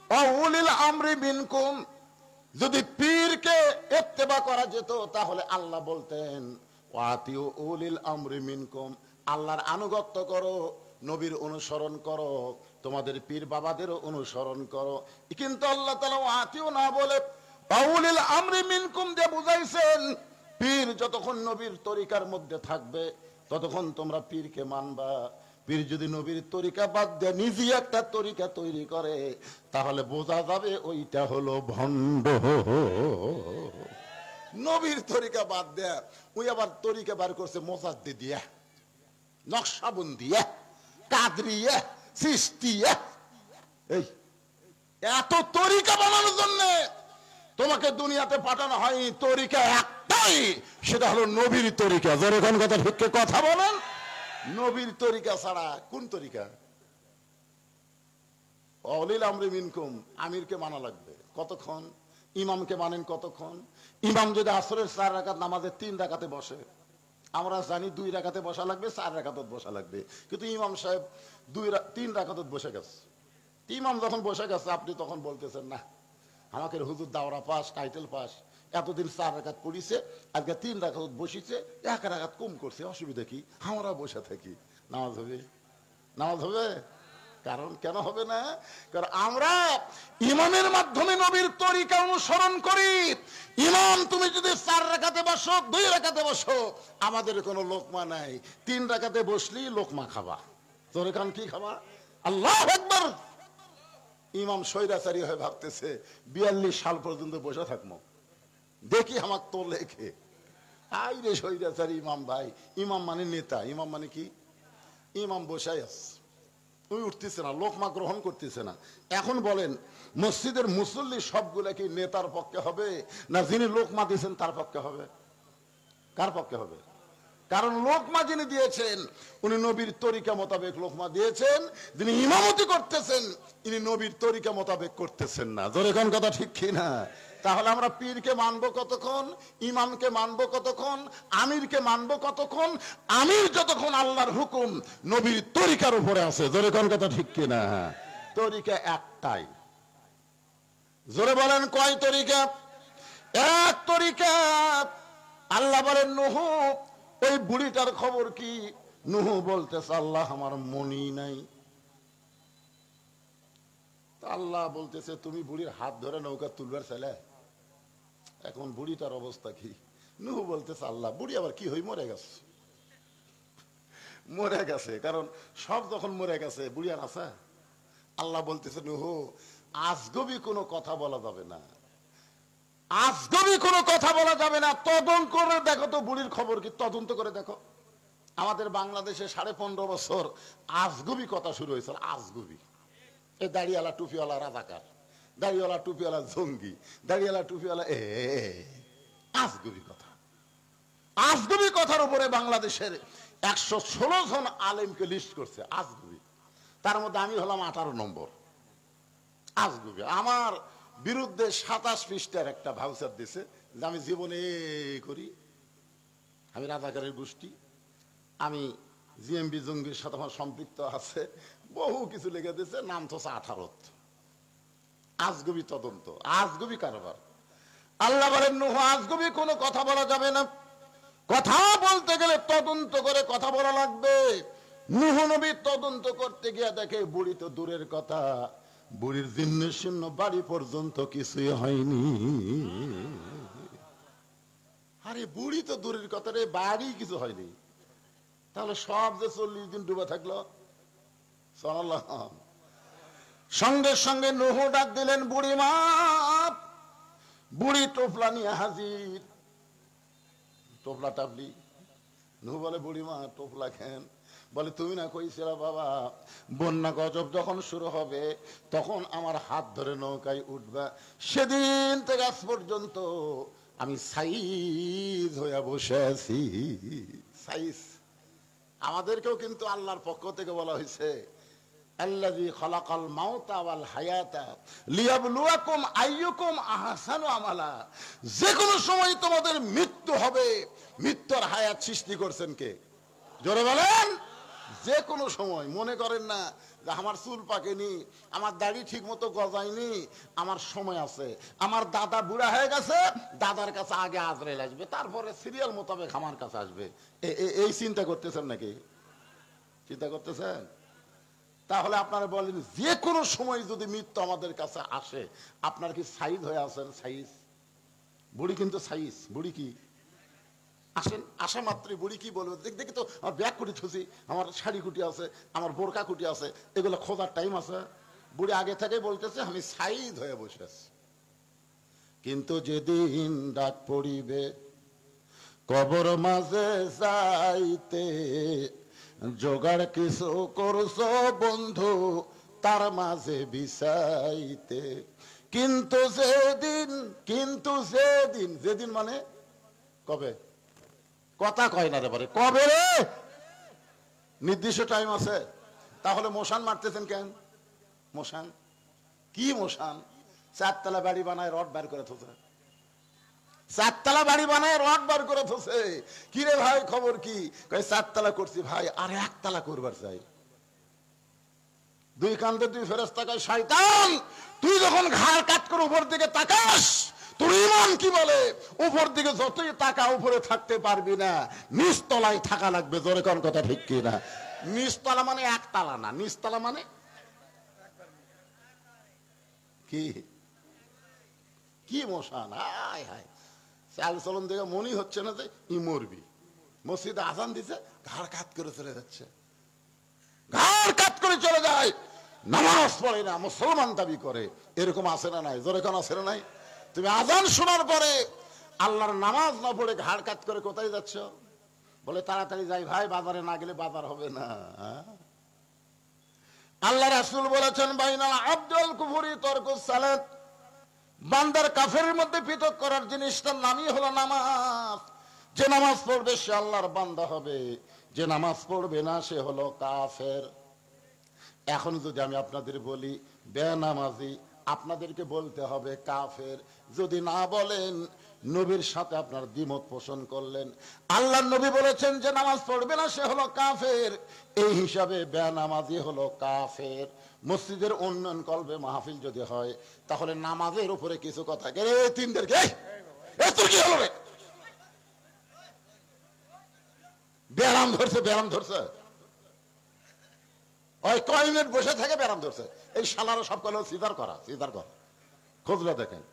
ওয়া উলিল আমরি মিনকুম। যদি পীরকে ইত্তেবা করা যেত তাহলে আল্লাহ বলতেন, ওয়া আতিউ উলিল আমরি মিনকুম, আল্লাহর আনুগত্য করো, নবীর অনুসরণ করো, তোমাদের পীর বাবাদেরও অনুসরণ করো। কিন্তু আল্লাহ তাআলা ওয়া আতিউ না বলে ওয়া উলিল আমরি মিনকুম দিয়ে বুঝাইছেন, পীর যতক্ষণ নবীর তরিকার মধ্যে থাকবে ততক্ষণ তোমরা পীরকে মানবা। পীর যদি নবীর তরিকা বাদ দিয়ে নিজে একটা তরিকা তৈরি করে, তাহলে বোঝা যাবে ওইটা হলো ভণ্ড। নবীর তরিকা বাদ দেয়া ওই আবার তরিকা বার করছে মোজাদ্দি দিয়া, নকশাবন্দিয়া, কাদরিয়া, চিশতিয়া। এই এত তরিকা বানানোর জন্য তোমাকে দুনিয়াতে পাঠানো হয়, তরিকা একটাই, সেটা হলো নবীর তরিকা। যখন কথা ঠিক কথা বলেন, নবীর তরিকা ছাড়া কোন তরিকা? অলিল আমরি মিনকুম, আমিরকে মানা লাগবে। কতক্ষণ? ইমামকে মানেন কতক্ষণ? ইমাম যদি আসরের 4 রাকাত নামাজে 3 রাকাতে বসে, আমরা জানি 2 রাকাতে বসা লাগবে, 4 রাকাতত বসা লাগবে, কিন্তু ইমাম সাহেব 3 রাকাতত বসে গেছে। ইমাম যখন বসে গেছে, আপনি তখন বলতেছেন, না আমাকে হুজুর দাওরা পাস, টাইটেল পাস, এতদিন 4 রাকাত পড়িছে, আজকে 3 রাকাত বসিছে, 1 রাকাত কম করছে, অসুবিধা কি? আমরা বসে থাকি, নামাজ হবে? নামাজ হবে? কারণ কেন হবে না? কারণ আমরা ইমামের মাধ্যমে নবীর তরিকা অনুসরণ করি। ইমাম তুমি যদি 4 রাকাতে বসো, 2 রাকাতে বসো, আমাদের কোনো লোকমা নাই। 3 রাকাতে বসলি লোকমা খাবা। তোর কারণ কি খাবা? আল্লাহু আকবার। ইমাম স্বৈরাচারী হয়ে ভাবতেছে 42 সাল পর্যন্ত বসে থাকবো, দেখি আমার তো লেখে। আই রে স্বৈরাচারী ইমাম ভাই। ইমাম মানে নেতা। ইমাম মানে কি? ইমাম বসাই আছে, তুই উঠতেছে না, লোকমা গ্রহণ করতেছে না। এখন বলেন, মসজিদের মুসল্লি সবগুলা কি নেতার পক্ষে হবে, না যিনি লোকমা দিয়েছেন তার পক্ষে হবে? কার পক্ষে হবে? কারণ লোকমা যিনি দিয়েছেন উনি নবীর তরিকা মোতাবেক লোকমা দিয়েছেন, যিনি ইমামতি করতেছেন ইনি নবীর তরিকা মোতাবেক করতেছেন না। জোরে কোন কথা ঠিক কি না? তাহলে আমরা পীরকে মানবো কতক্ষণ? ইমামকে মানবো কতক্ষণ? আমিরকে মানবো কতক্ষণ? আমির যতক্ষণ আল্লাহর হুকুম নবীর তরিকার উপরে আছে। জোরে কোন কথা ঠিক কি না? তরিকা একটাই, জোরে বলেন কয় তরিকা? এক তরিকা। আল্লাহ বলেন নূহ, ওই বুড়িটার খবর কি? নূহ বলতেছে আল্লাহ আমার মনি নাই। আল্লাহ বলতেছে তুমি বুড়ির হাত ধরে নৌকা তুলবার ছেলে, এখন বুড়িটার অবস্থা কি? নূহ বলতেছে আল্লাহ বুড়ি আবার কি হই, মরে গেছে। মরে গেছে, কারণ সব যখন মরে গেছে বুড়ি আর আছে? আল্লাহ বলতেছে নূহ আজগবি কোনো কথা বলা যাবে না, আজগবি কোনো কথা বলা যাবে না, তদন্ত করে দেখো তো বুড়ির খবর কি, তদন্ত করে দেখো। আমাদের বাংলাদেশে 15.5 বছর আজগবি কথা শুরু হয়েছিল, আজগবি। এই দাড়িওয়ালা টুপিওয়ালা রাজাকার, দাড়িওয়ালা টুপিওয়ালা জঙ্গি, দাড়িওয়ালা টুপিওয়ালা আজগবি কথা। আজগবি কথার উপরে বাংলাদেশের 116 জন আলেমকে লিস্ট করছে আজগবি, তার মধ্যে আমি হলাম 18 নম্বর আজগবি। আমার বিরুদ্ধে 27 পৃষ্ঠার একটা ভাউচার দিছে যে আমি জীবনে করি, আমি রাজাকারের গোষ্ঠী, আমি জিএমবি জঙ্গির সাথে আমার সম্পৃক্ত আছে, বহু কিছু লিখে দিয়েছে, নাম তো 18। আজগবি তদন্ত, আজগবি কারবার। আল্লাহ বলেন নূহ আজগবি কোনো কথা বলা যাবে না, কথা বলতে গেলে তদন্ত করে কথা বলা লাগবে। নূহ নবী তদন্ত করতে গিয়ে দেখে বুড়ি তো দূরের কথা, বুড়ির জীর্ণ শীর্ণ বাড়ি পর্যন্ত কিছুই হয়নি। আরে বুড়ি তো দূরের কথা রে, বাড়ি কিছু হয়নি, তাহলে সব যে 40 দিন ডুবে থাকলো। সঙ্গে সঙ্গে নূহ ডাক দিলেন বুড়ি মা। বুড়ি টোপলা নিয়ে হাজির, টোপলা টাপলি। নূহ বলে বুড়ি মা টোপলা খেন। বলে তুমি না কইছিলা বাবা বন্যা গজব যখন শুরু হবে তখন আমার হাত ধরে নৌকায় উঠবা, সেদিন থেকে আজ পর্যন্ত আমি সাইজ হইয়া বসে আছি। সাইজ আমাদেরকেও কিন্তু আল্লাহর পক্ষ থেকে বলা হয়েছে আল্লাযী খালাকাল মাউতা ওয়াল হায়াতা লিয়াবলুয়াকুম আইয়ুকুম আহসানু আমালা। যে কোনো সময় তোমাদের মৃত্যু হবে, মৃত্যুর হায়াত সৃষ্টি করছেন কে? জোরে বলেন। যে কোনো সময়। মনে করেন না যে আমার চুল পাকেনি, আমার দাড়ি ঠিক মতো গজায়নি, আমার সময় আছে, আমার দাদা বুড়া হয়ে গেছে, দাদার কাছে আগে আজরাইল আসবে, তারপরে সিরিয়াল মোতাবেক আমার কাছে আসবে। এই চিন্তা করতেছেন নাকি? চিন্তা করতেছেন? তাহলে আপনারা বলেন যে কোনো সময় যদি মৃত্যু আমাদের কাছে আসে, আপনার কি সাইজ হয়ে আছেন? সাইজ বুড়ি কিন্তু সাইজ। বুড়ি কি আসেন, আসা মাত্রই বুড়ি কি বলবে, দেখি তো আমার ব্যাগ কুটি থুছি, আমার শাড়ি কুটি আছে, আমার বোরকা কুটি আছে, এগুলো খোঁজার টাইম আছে? বুড়ি আগে থেকে বলতেছে আমি সাইজ হয়ে বসে আছি। কিন্তু যেদিন ডাক পড়িবে কবর মাঝে যাইতে, জোগাড় কিছু করছো বন্ধু তার মাঝে বিছাইতে। কিন্তু যেদিন, কিন্তু যেদিন, যেদিন মানে কবে? কথা কয় না রে বারে, কবে রে? নির্দিষ্ট টাইম আছে? তাহলে মশান মারতেছেন কেন? মশান কি? মশান 4 তলা বাড়ি বানায় রড বার করে থোছে, 4 তলা বাড়ি বানায় রড বার করে থোছে। কি রে ভাই খবর কি? কয় 4 তলা করছি ভাই, আর 1 তলা করবার চাই। 2 কান্দে 2 ফেরেশতা কয় শয়তান তুই যখন ঘাড় কাট করে উপর দিকে তাকাস, তোর ঈমান কি বলে? উপর দিকে যতই তাকা উপরে থাকতে পারবি না, নিচতলায় থাকা লাগবে। জোরে কোন কথা ঠিক কি না? নিচতলা মানে 1 তলা না, নিচতলা মানে কি? কি মশান? হায় হায়, চাল চলন দেখে মনে হচ্ছে না যে ই মরবি। মসজিদে আজান দিছে, ঘাড় কাত করে চলে যাচ্ছে, ঘাড় কাত করে চলে যায়, নামাজ পড়ে না, মুসলমান দাবি করে। এরকম আছে না নাই? জোরে কোন আছে না নাই? তুমি আজান শোনার পরে আল্লাহর নামাজ না পড়ে ঘাড় কাত করে কোথায় যাচ্ছ? বলে তাড়াতাড়ি যাই ভাই, বাজারে না গেলে বাজার হবে না। আল্লাহ রাসূল বলেছেন বাইনাল আবদুল কুফরি তরকুস সালাত, বান্দার কাফেরের মধ্যে পৃথক করার জিনিসটার নামই হলো নামাজ। যে নামাজ পড়বে সে আল্লাহর বান্দা হবে, যে নামাজ পড়বে না সে হলো কাফের। এখন যদি আমি আপনাদের বলি বেনামাজি, আপনাদেরকে বলতে হবে কাফের। যদি না বলেন নবীর সাথে আপনার দ্বিমত পোষণ করলেন। আল্লাহর নবী বলেছেন যে নামাজ পড়বে না সে হলো কাফের, এই হিসাবে বেনামাজি হলো কাফের। মসজিদের উন্নয়ন করবে মাহফিল যদি হয়, তাহলে নামাজের উপরে কিছু কথা কে তিনদেরকে তোর কি হলো রে, ব্যারাম ধরছে, ব্যারাম ধরছে, ওই কয় মিনিট বসে থাকে ব্যারাম ধরছে। এই শালারা সব কল সিজার করা, সিজার করা, খোঁজলে দেখেন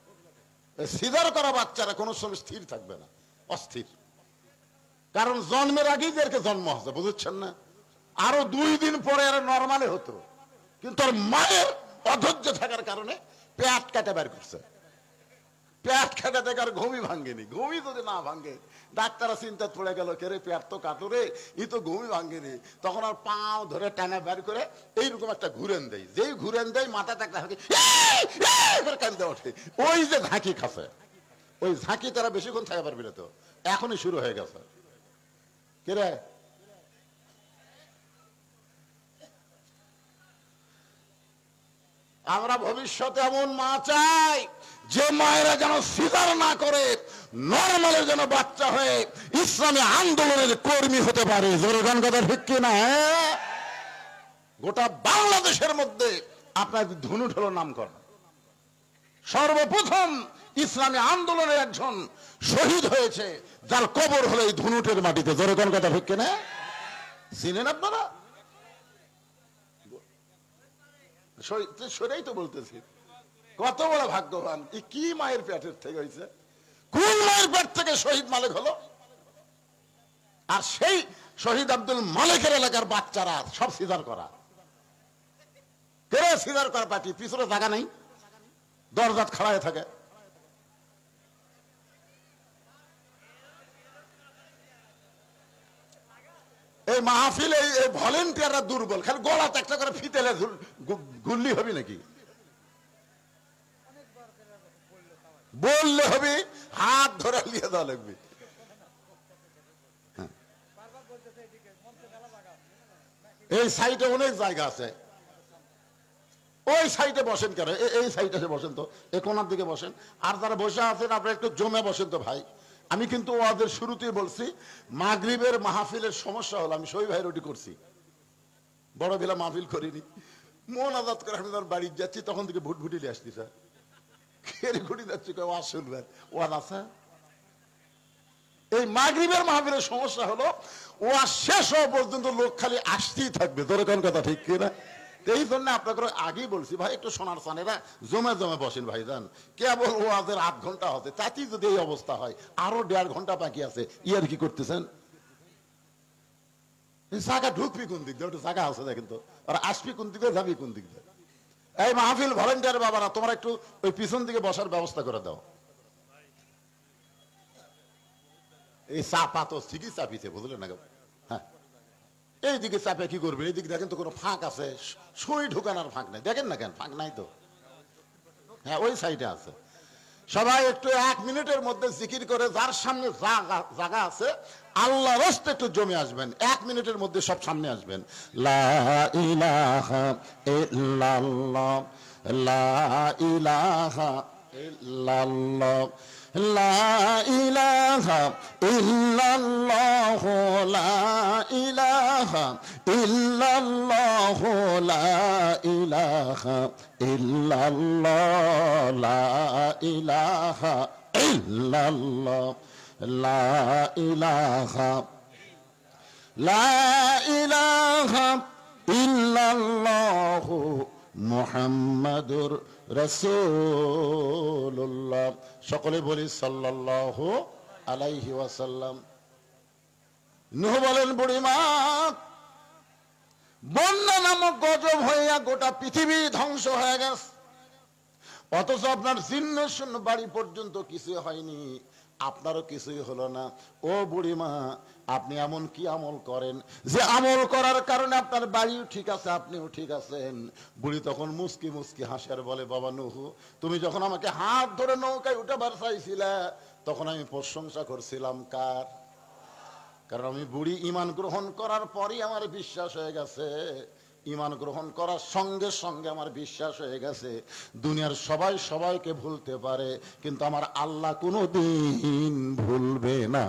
সিজার করা বাচ্চারা কোনো সময় স্থির থাকবে না, অস্থির। কারণ জন্মের আগেই এদেরকে জন্ম হচ্ছে, বুঝছেন না? আরো 2 দিন পরে এরা নর্মালে হতো, কিন্তু ওর মায়ের অধৈর্য থাকার কারণে পেট কাটে বের করছে। পেট কাটা থেকে আর ঘুমই ভাঙ্গেনি। ঘুমই যদি না ভাঙ্গে, ডাক্তাররা চিন্তা পড়ে গেল, কে রে পেট তো কাটো রে, ই তো ঘুমই ভাঙ্গেনি। তখন আর পাও ধরে টানা বের করে এইরকম একটা ঘুরেন দেয়, যেই ঘুরেন দেয় মাথাতে একটা কান্দে ওঠে। ওই যে ঝাঁকি খাচ্ছে, ওই ঝাঁকি তারা বেশিক্ষণ থাকা পারবি না, তো এখনই শুরু হয়ে গেছে। কে রে, আমরা ভবিষ্যতে এমন মা চাই যে মায়েরা যেন সিজার না করে, নরমালের যেন বাচ্চা হয়ে ইসলামী আন্দোলনের কর্মী হতে পারে। জোরগান কথা ঠিক কিনা? গোটা বাংলাদেশের মধ্যে আপনার ধনুট হলো নামকরণ। সর্বপ্রথম ইসলামী আন্দোলনের একজন শহীদ হয়েছে, যার কবর হলো এই ধনুটের মাটিতে। জোরগান কথা ঠিক কিনা? চিনেন আপনারা? সেটাই তো বলতেছি, কত বড় ভাগ্যবান। কি মায়ের পেটের থেকে হয়েছে, কোন মায়ের পেট থেকে শহীদ মালিক হলো? আর সেই শহীদ আব্দুল মালিকের এলাকার বাচ্চারা সব সিজার করা। কে সিজার করা পার্টি? পিছনে জায়গা নেই, দরজাত খাড়ায় থাকে। এই মাহফিলে এই ভলেন্টিয়াররা দুর্বল, খালি গলাতে একটা করে ফিতেলে গুল্লি হবি নাকি? বললে হবে, হাত ধরে নিয়ে দেওয়া লাগবে। এই সাইডে অনেক জায়গা আছে, ওই সাইডে বসেন কেন? এই সাইডে বসেন তো, এই কোনার দিকে বসেন। আর যারা বসে আছেন আপনারা একটু জমে বসেন তো ভাই। আমি কিন্তু ওদের শুরুতেই বলছি, মাগরিবের মাহফিলের সমস্যা হলো, আমি সই ভাইয়ের ওটি করছি, বড় বেলা মাহফিল করিনি। মন আজাদ করে আমি তার বাড়ি যাচ্ছি, তখন থেকে ভুটভুটিলে আসছি, স্যার খেয়ে ঘুরি যাচ্ছি, ওয়াজ শুনবেন, ওয়াজ আছে। এই মাগরিবের মাহফিলের সমস্যা হলো, ওয়াজ শেষ হওয়া পর্যন্ত লোক খালি আসতেই থাকবে। দরকার কথা ঠিক কিনা? এই জন্য আপনাকে আগেই বলছি ভাই, একটু সোনার চানেরা জমে জমে বসেন ভাই যান। কেবল ওয়াজের 8 ঘন্টা হতে, তাতেই যদি এই অবস্থা হয়, আরো 1.5 ঘন্টা বাকি আছে, ইয়ার কি করতেছেন? জায়গা ঢুকবি কোন দিক দিয়ে? ওটা জায়গা আছে দেখেন তো, আর আসবি কোন দিকে, যাবি কোন দিক দিয়ে? এই মাহফিল ভলেন্টিয়ার বাবারা, তোমরা একটু ওই পিছন দিকে বসার ব্যবস্থা করে দাও। এই চাপা তো ঠিকই চাপিছে, বুঝলেন না? হ্যাঁ, এইদিকে চাপে কি করবে? এইদিকে দেখেন তো কোনো ফাঁক আছে, সুই ঢুকানোর ফাঁক নাই, দেখেন না কেন? ফাঁক নাই তো। হ্যাঁ, ওই সাইডে আছে। সবাই একটু 1 মিনিটের মধ্যে জিকির করে, যার সামনে জায়গা আছে আল্লাহর রাস্তায় একটু জমে আসবেন। 1 মিনিটের মধ্যে সব সামনে আসবেন। লা ইলাহা ইল্লাল্লাহ, লা ইলাহা ইল্লাল্লাহ, লা ইলাহা ইল্লাল্লাহ, লা ইলাহা ইল্লাল্লাহ, লা ইলাহা ইল্লাল্লাহ, লা ইলাহা ইল্লাল্লাহ, লা ইলাহা, লা ইলাহা ইল্লাল্লাহ মুহাম্মাদুর রাসূলুল্লাহ। সকলে বলি সাল্লাল্লাহু আলাইহি ওয়াসাল্লাম। নূহ বলেন, বুড়িমা, বন্যা নামক গজব হইয়া গোটা পৃথিবী ধ্বংস হয়ে গেছে, অথচ আপনার জীর্ণ শূন্য বাড়ি পর্যন্ত কিছু হয়নি, আপনারও কিছুই হলো না। ও বুড়িমা, আপনি এমন কি আমল করেন যে আমল করার কারণে আপনার বাড়িও ঠিক আছে, আপনিও ঠিক আছেন? বুড়ি তখন মুস্কি মুস্কি হাসে আর বলে, বাবা নূহ, তুমি যখন আমাকে হাত ধরে নৌকায় উঠাবার চাইছিলে, তখন আমি প্রশংসা করছিলাম কার? কারণ আমি বুড়ি ঈমান গ্রহণ করার পরই আমার বিশ্বাস হয়ে গেছে ঈমান গ্রহণ করার সঙ্গে সঙ্গে আমার বিশ্বাস হয়ে গেছে দুনিয়ার সবাই সবাইকে ভুলতে পারে, কিন্তু আমার আল্লাহ কোনোদিন ভুলবে না।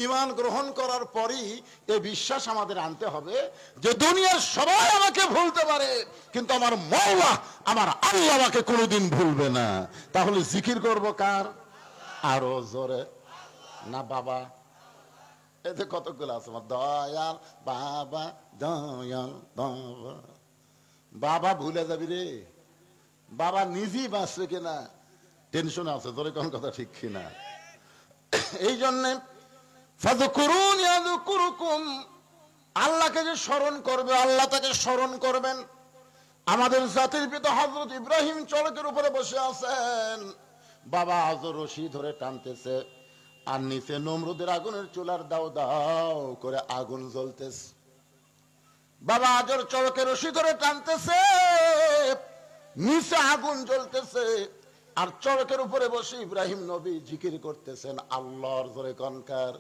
ঈমান গ্রহণ করার পরই এই বিশ্বাস আমাদের আনতে হবে যে দুনিয়ার সবাই আমাকে ভুলতে পারে, কিন্তু আমার মওলা আমার আল্লাহ আমাকে কোনোদিন ভুলবে না। তাহলে জিকির করব কার? আরো জোরে না বাবা? এতে কতগুলো আছে, আমার দয়াল বাবা, দয়াল বাবা। বাবা ভুলে যাবি রে, বাবা নিজেই বাঁচবে কিনা টেনশন আছে, তোর কোন কথা ঠিক কিনা। এই জন্যে ফাযকুরুনি আযকুরুকুম, আল্লাহকে যে স্মরণ করবে আল্লাহ তাকে স্মরণ করবেন। আমাদের জাতির পিতা হযরত ইব্রাহিম চড়কের উপরে বসে আছেন, বাবা আজর রশি ধরে টানতেছে, আর নিচে নমরুদের আগুনের চুলার দাও দাও করে আগুন জ্বলতেছে। বাবা আজর চড়কের রশি ধরে টানতেছে, নিচে আগুন জ্বলতেছে, আর চড়কের উপরে বসে ইব্রাহিম নবী জিকির করতেছেন আল্লাহর জোরে কনকার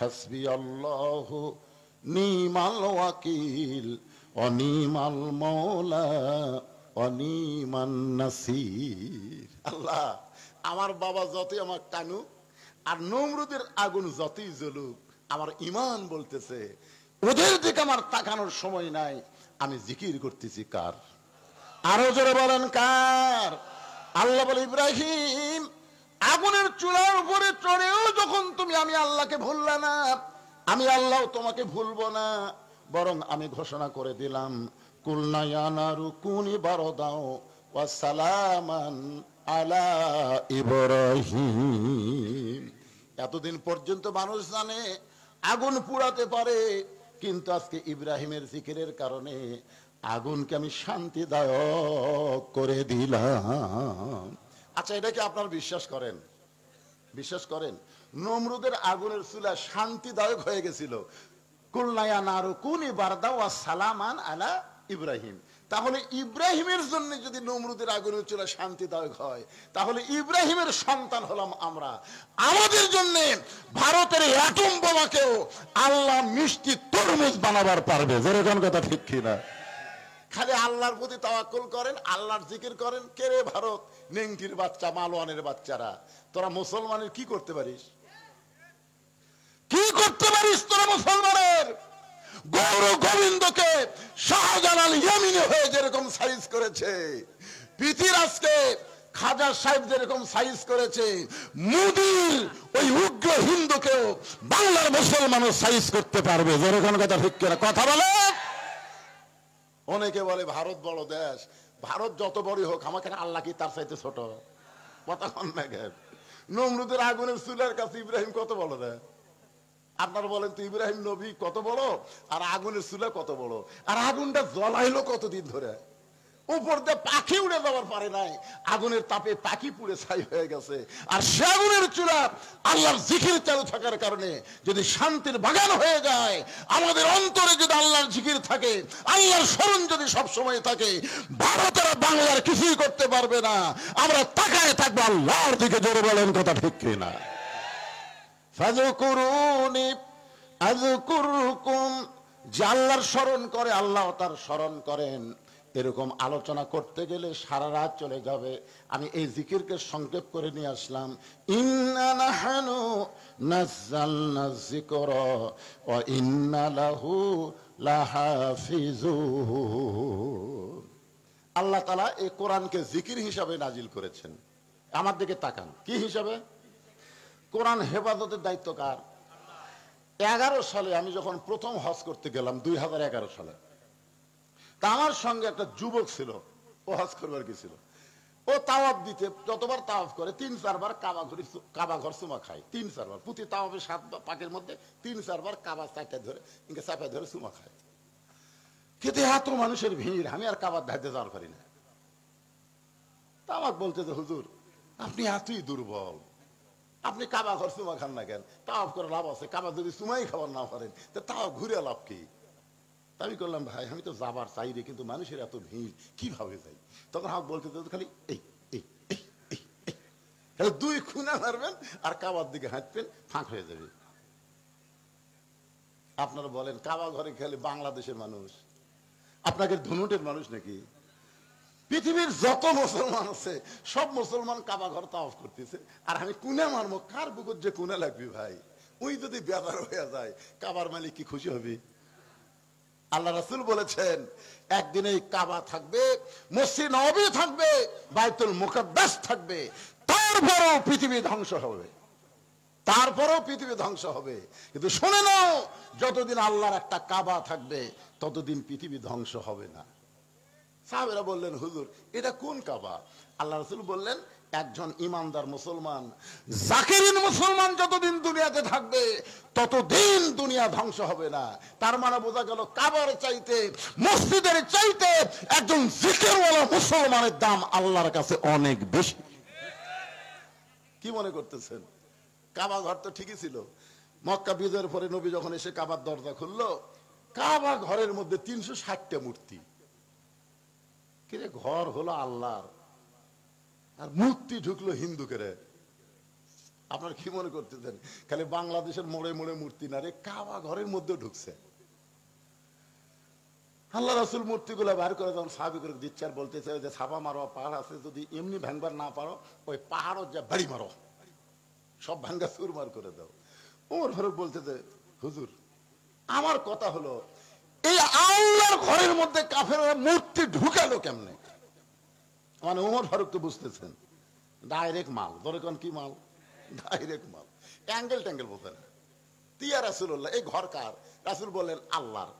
হাসবি আল্লাহু নিমাল ওয়াকিল অনিমাল মওলা অনিমান নাসির। আল্লাহ আমার বাবা যতই আমার টানুক আর নমরুদের আগুন যতই জ্বলুক, আমার ঈমান বলতেছে ওদের দিকে আমার তাকানোর সময় নাই, আমি জিকির করতেছি কার? আরো জোরে বলেন কার? আল্লাহ বলে ইব্রাহিম আগুনের চুলার উপরে চড়েও যখন তুমি আমি আল্লাহকে ভুললা না, আমি আল্লাহ তোমাকে ভুলবো না, বরং আমি ঘোষণা করে দিলাম কুলনা ইয়া নারু কুনি বারদাও ওয়া সালামান আলা ইব্রাহিম। এতদিন পর্যন্ত মানুষ জানে আগুন পুড়াতে পারে, কিন্তু আজকে ইব্রাহিমের জিকিরের কারণে আগুনকে আমি শান্তিদায়ক করে দিলাম। আচ্ছা, এটা কি আপনারা বিশ্বাস করেন? বিশ্বাস করেন নমরুদের আগুনের চুলা শান্তিদায়ক হয়ে গেছিল? কুলনা ইয়া নারু কুনি বারদাও ওয়া সালামান আলা ইব্রাহিম। তাহলে ইব্রাহিমের জন্য যদি নমরুদের আগুনের চুলা শান্তিদায়ক হয়, তাহলে ইব্রাহিমের সন্তান হলাম আমরা। আমাদের জন্য ভারতের অ্যাটম বোমাকেও আল্লাহ মিষ্টি তরমুজ বানাবার পারবে। যেরকম কথা ঠিক কিনা? খালি আল্লাহর প্রতি তাওয়াক্কুল করেন, আল্লাহর জিকির করেন। কে রে ভারত নেংটির বাচ্চা, মালওয়ানের বাচ্চারা, তোরা মুসলমানের কি করতে পারিস? কি করতে পারিস তোরা মুসলমানের? গৌর গোবিন্দকে শাহজালাল ইয়ামিনী হয়ে যেরকম সাইজ করেছে, পৃথিরাজকে খাজা সাহেব যেরকম সাইজ করেছে, মোদির ওই উগ্র হিন্দুকেও বাংলার মুসলমানও সাইজ করতে পারবে। যেরকম কথা ঠিক করে কথা বলে। অনেকে বলে ভারত বড় দেশ, ভারত যত বড়ই হোক আমাকে আল্লাহ কি তার চাইতে ছোট? কথা কন না কেন? নমরুদের আগুনের চুলার কাছে ইব্রাহিম কত বড় দেয়? আপনারা বলেন তো ইব্রাহিম নবী কত বড়, আর আগুনের চুলা কত বড়? আর আগুনটা জ্বলাইলো কতদিন ধরে? উপর দিয়ে পাখি উড়ে যাওয়ার পারে নাই, আগুনের তাপে পাখি পুড়ে ছাই হয়ে গেছে। আর সে আগুনের চুলা আল্লাহর জিকির চালু থাকার কারণে যদি শান্তির বাগান হয়ে যায়, আমাদের অন্তরে যদি আল্লাহর জিকির থাকে, আল্লাহর স্মরণ যদি সব সময় থাকে, ভারতের বাংলার কিছুই করতে পারবে না। আমরা তাকায় থাকবো আল্লাহর দিকে। জোরে বলেন কথা ঠিক কিনা? ফাযকুরুনি আযকুরকুম, যে আল্লাহর স্মরণ করে আল্লাহ তার স্মরণ করেন। এরকম আলোচনা করতে গেলে সারা রাত চলে যাবে। আমি এই জিকিরকে সংক্ষেপ করে নিয়ে আসলাম। ইন্না নাহনু নাযালনা যিকরা ওয়া ইন্না লাহু লাহাফিজুন। আল্লাহ তাআলা এই কোরআনকে জিকির হিসাবে নাজিল করেছেন। আমার দিকে তাকান, কি হিসাবে? কোরআন হেফাজতের দায়িত্ব কার? 11 সালে আমি যখন প্রথম হজ করতে গেলাম, 2011 সালে, তা আমার সঙ্গে একটা যুবক ছিল, ও হজ করবার গেছিল। ও তাওয়াফ দিতে যতবার তাওয়াফ করে 3-4 বার কাবা ঘর চুমা খায়। 3-4 বার প্রতি তাওয়াফে 7 পাকের মধ্যে 3-4 বার কাবা চারটা ধরে ইনকে চাপায় ধরে চুমা খায়। কিন্তু এত মানুষের ভিড়, আমি আর কাবার ধাইতে যাওয়ার পারি না। তা আমাকে বলতে যে হুজুর আপনি এতই দুর্বল, আপনি কাবা ঘর চুমা খান না কেন? তাওয়াফ করে লাভ আছে, কাবা যদি চুমাই খাবার না পারেন তো তাও ঘুরে লাভ কি? আমি করলাম ভাই আমি তো যাবার চাই রে, কিন্তু মানুষের এত ভিড় কিভাবে যাই? তখন আমাকে বলতে খালি এই এই এই এই 2 খুনা মারবেন আর কাবার দিকে হাঁটবেন, ফাঁক হয়ে যাবে। আপনারা বলেন কাবা ঘরে খেলে বাংলাদেশের মানুষ, আপনাকে ধনুটের মানুষ নাকি? পৃথিবীর যত মুসলমান আছে সব মুসলমান কাবা ঘর তাওয়াফ করতেছে, আর আমি কুনে মারবো, কার বুকুর যে কুনে লাগবে ভাই? ওই যদি বেদার হয়ে যায়, কাবার মালিক কি খুশি হবে? আল্লাহ রাসূল বলেছেন একদিন এই কাবা থাকবে, মসজিদ নববী থাকবে, বাইতুল মুকাদ্দাস থাকবে, তারপরও পৃথিবী ধ্বংস হবে, তারপরও পৃথিবী ধ্বংস হবে। কিন্তু শুনে নাও, যতদিন আল্লাহর একটা কাবা থাকবে ততদিন পৃথিবী ধ্বংস হবে না। সাহাবেরা বললেন হুজুর এটা কোন কাবা? আল্লাহ রাসূল বললেন একজন ইমানদার মুসলমান, জাকিরিন মুসলমান যতদিন দুনিয়াতে থাকবে ততদিন দুনিয়া ধ্বংস হবে না। তার মানে বোঝা গেল কাবার চাইতে, মসজিদের চাইতে একজন জিকিরওয়ালা মুসলমানের দাম আল্লাহর কাছে অনেক বেশি। কি মনে করতেছেন? কাবা ঘর তো ঠিকই ছিল। মক্কা বিজয়ের পরে নবী যখন এসে কাবার দরজা খুললো, কাবা ঘরের মধ্যে 360টা মূর্তি। কিরে, ঘর হলো আল্লাহর আর মূর্তি ঢুকলো হিন্দুকের। আপনার কি মনে করতেছেন খালি বাংলাদেশের মোড়ে মোড়ে মূর্তি না রে, কাবা ঘরের মধ্যে ঢুকছে। আল্লাহ রাসূল মূর্তিগুলো বাইর করে যখন সাহাবী করে দিচ্ছে আর বলতেছে যে ছাপা মারো, পাহাড় আছে, যদি এমনি ভাঙবার না পারো ওই পাহাড়ও যা বাড়ি মারো, সব ভাঙ্গা চুরমার করে দাও। ওমর ফারুক বলতেছে হুজুর আমার কথা হলো এই আল্লাহর ঘরের মধ্যে কাফেররা মূর্তি ঢুকালো কেমনে? মানে ওমর ফারুক তো বুঝতেছেন ডাইরেক্ট মাল, ধরে কোন কি মাল? ডাইরেক্ট মাল, অ্যাঙ্গেল ট্যাঙ্গেল বলতেন। তিয়া রাসূলুল্লাহ এই ঘর কার? রাসূল বললেন আল্লাহর।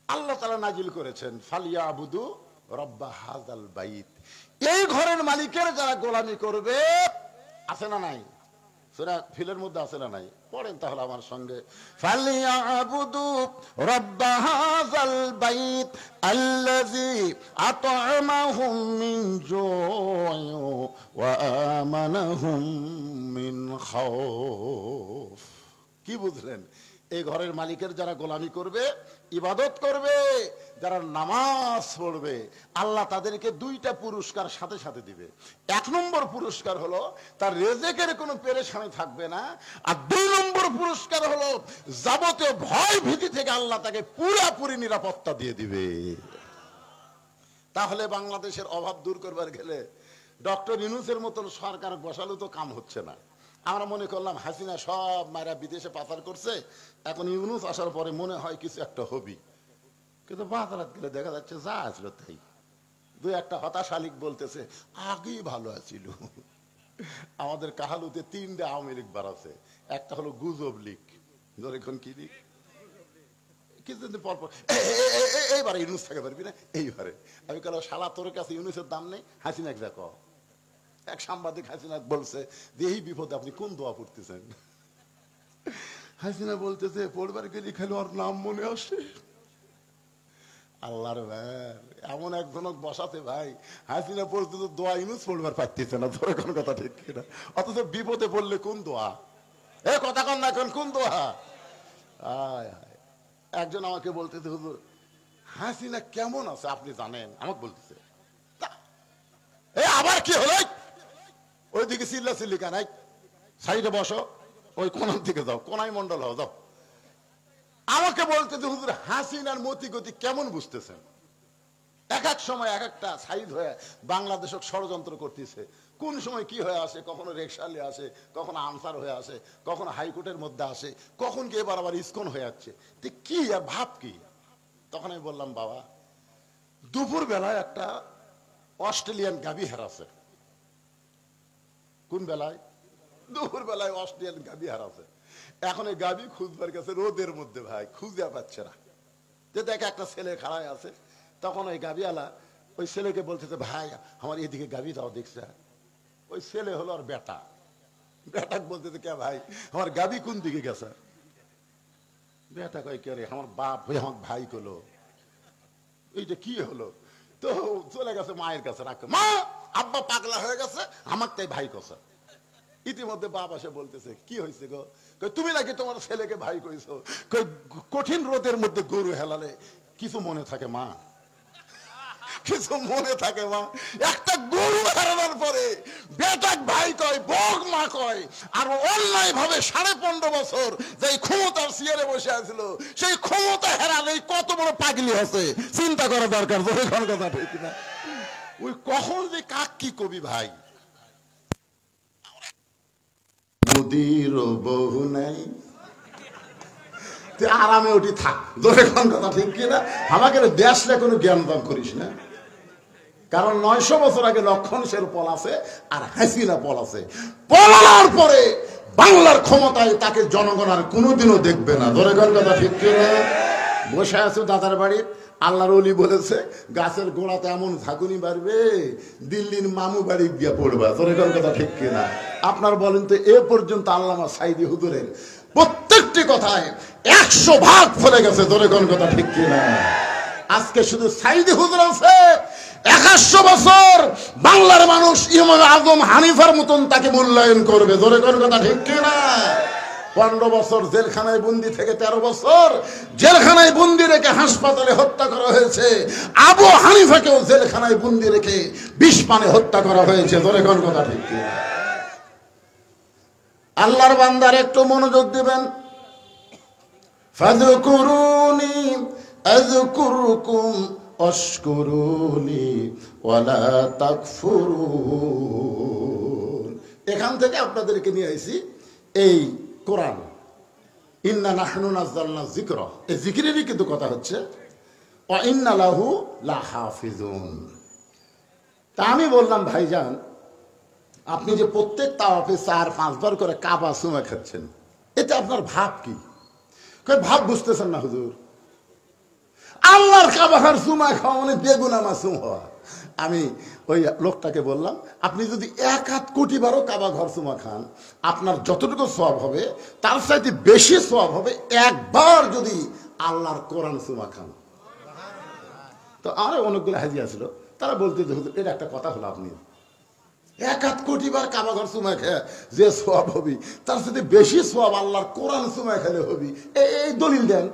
আল্লাহ তাআলা নাজিল করেছেন ফালিয়াবুদু রাব্বা হাযাল বাইত, এই ঘরের মালিকের যারা গোলামি করবে, আছে না নাই? সূরা ফিলের মধ্যে আছে না নাই? পড়েন তাহলে আমার সঙ্গে, ফালিয়াবুদু রাব্বা হাযাল বাইত আল্লাযী আত'আমাহুম মিন জু'ইন ওয়া আমানাহুম মিন খাউফ। কি বুঝলেন? এই ঘরের মালিকের যারা গোলামি করবে, ইবাদত করবে, যারা নামাজ পড়বে, আল্লাহ তাদেরকে দুইটা পুরস্কার সাথে সাথে দিবে। 1 নম্বর পুরস্কার হলো তার রিজিকের কোনো পেরেশানি থাকবে না, আর 2 নম্বর পুরস্কার হলো যাবতীয় ভয় ভীতি থেকে আল্লাহ তাকে পুরোপুরি নিরাপত্তা দিয়ে দিবে। তাহলে বাংলাদেশের অভাব দূর করবার গেলে ডক্টর ইউনূসের মতন সরকার বসালেও তো কাম হচ্ছে না। আমরা মনে করলাম হাসিনা সব মায়েরা বিদেশে পাচার করছে, এখন ইউনূস আসার পরে মনে হয় কিছু একটা হবি, কিন্তু বাজারাত গেলে দেখা যাচ্ছে যা আসলো তাই। 2-1টা হতাশালিক বলতেছে আগেই ভালো আছিল। আমাদের কাহালুতে 3টে আওয়ামী লীগ বাড়াচ্ছে, একটা হলো গুজব লীগ, এখন কি লীগ, কিছুদিন পর পর এইবারে ইউনূস থাকে পারবি না, এইবারে আমি কেন শালা তোর কাছে ইউনূসের দাম নেই, হাসিনা এক দেখো। এক সাংবাদিক হাসিনা বলছে যে এই বিপদে আপনি কোন দোয়া পড়তেছেন? হাসিনা বলতেছে পড়বার গেলে খালি ওর নাম মনে আসে। আল্লাহর এমন একজনক বসাতে ভাই, হাসিনা পড়তে তো দোয়া ইউনূস পড়বার পারতেছে না, ধরে কোন কথা ঠিক কিনা? অথচ বিপদে পড়লে কোন দোয়া, এ কথা কন না, কোন দোয়া? আয় হায়। একজন আমাকে বলতেছে হুজুর হাসিনা কেমন আছে আপনি জানেন? আমাকে বলতেছে এ আবার কি হলো, ওইদিকে চিল্লা চিল্লি কানাই, সাইডে বসো, ওই কোনার দিকে যাও, কোনাই মন্ডল হও যাও। আমাকে বলতে যে হুজুর হাসিনার মতি গতি কেমন বুঝতেছেন? এক এক সময় এক একটা সাইড হয়ে বাংলাদেশ ষড়যন্ত্র করতেছে, কোন সময় কি হয়ে আসে, কখনো রেকশালে আসে, কখনো আনসার হয়ে আসে, কখনো হাইকোর্টের মধ্যে আসে, কখন কি এবার আবার ইসকন হয়ে যাচ্ছে, কি আর ভাব কি? তখন আমি বললাম বাবা দুপুর বেলায় একটা অস্ট্রেলিয়ান গাভী হারাছে। কোন বেলায়? দুপুর বেলায় অস্ট্রেলিয়ান গাভী হারাছে। এখন এই গাভী খুঁজবার কাছে রোদের মধ্যে ভাই খুঁজে পাচ্ছে না, যে দেখে একটা ছেলে খাড়ায় আছে। তখন ওই গাভীওয়ালা ওই ছেলেকে বলতেছে ভাই আমার এদিকে গাভী দাও দেখছে। ওই ছেলে হলো আর বেটা, বেটাকে বলতেছে কে ভাই আমার গাভী কোন দিকে গেছে? বেটা কয় কে রে, আমার বাপ আমার ভাই কলো। এইটা কি হলো? তো চলে গেছে মায়ের কাছে, রাখ মা আব্বা পাগলা হয়ে গেছে, আমার তাই ভাই কছে। ইতিমধ্যে বাপ এসে বলতেছে কি হয়েছে গো? তুমি নাকি তোমার ছেলেকে ভাই কইছো? কঠিন রোদের মধ্যে গরু হেলালে কিছু মনে থাকে মা, কিছু মনে থাকে মা? একটা গরু হারানোর পরে বেটাক ভাই কয়, বক মা কয়, আর অন্যায় ভাবে 15.5 বছর যে ক্ষমতার চেয়ারে বসে আছিল, সেই ক্ষমতা হারালে কত বড় পাগলি আছে চিন্তা করা দরকার। কথা ঠিক না? ওই কখন যে কাক কি কবি ভাই, মোদির বহু নাই, তুই আরামে উঠি থাক। কথা ঠিক কিনা? আমাকে দেশলে কোনো জ্ঞান দান করিস না, কারণ 900 বছর আগে লক্ষণ সের পল আছে আর হাসিনা পল আছে। পলানোর পরে বাংলার ক্ষমতায় তাকে জনগণ আর কোনোদিনও দেখবে না। কথা ঠিক কিনা? বসে আছো দাদার বাড়ির, আল্লাহর ওলি বলেছে গাছের গোড়াতে এমন ঝাঁকুনি বাড়বে দিল্লির মামু বাড়ি গিয়ে পড়বা। কথা ঠিক কিনা? আপনার বলেন তো এ পর্যন্ত আল্লামা সাইদি হুজুরের প্রত্যেকটি কথায় 100 ভাগ ফলে গেছে। কথা ঠিক কিনা? আজকে শুধু সাইদি হুজুর আছে, 100 বছর বাংলার মানুষ ইমাম আজম হানিফার মতন তাকে মূল্যায়ন করবে। কথা ঠিক কিনা? 15 বছর জেলখানায় বন্দি থেকে 13 বছর জেলখানায় বন্দি রেখে হাসপাতালে হত্যা করা হয়েছে। আবু হানিফাকেও জেলখানায় বন্দি রেখে 20 পানে হত্যা করা হয়েছে। কথা ঠিক কিনা? আল্লাহর বান্দার একটু মনোযোগ দিবেন। ফাযকুরুনি আযকুরকুম ওয়াশকুরুনি ওয়ালা তাকফুরুন। এখান থেকে আপনাদেরকে নিয়ে আইছি এই কোরআন, ইন্না নাহনু নাযালনা যিকরা, এই জিকিরেরই কিন্তু কথা হচ্ছে, ওয়া ইন্না লাহু লাহাফিজুন। তা আমি বললাম ভাইজান, আপনি যে প্রত্যেক তাওয়াফে 4-5 বার করে কাবা চুমা খাচ্ছেন, এতে আপনার ভাব কি? ভাব বুঝতেছেন না হুজুর? আল্লাহর কাবার চুমা খাওয়া মানে বেগুনা মাসুম হওয়া। আমি ওই লোকটাকে বললাম, আপনি যদি 1 কোটি বারও কাবা ঘর চুমা খান, আপনার যতটুকু সওয়াব হবে তার চাইতে বেশি সওয়াব হবে একবার যদি আল্লাহর কোরআন চুমা খান। তো আরো অনেকগুলো হাজি আসলো, তারা বলতে যে হুজুর এটা একটা কথা হলো, আপনি 1 কোটি বার কাবা ঘর চুমা খেয়ে যে সওয়াব হবি তার সাথে বেশি সওয়াব আল্লাহর কোরআন চুমা খেলে হবি, এই দলিল দেন।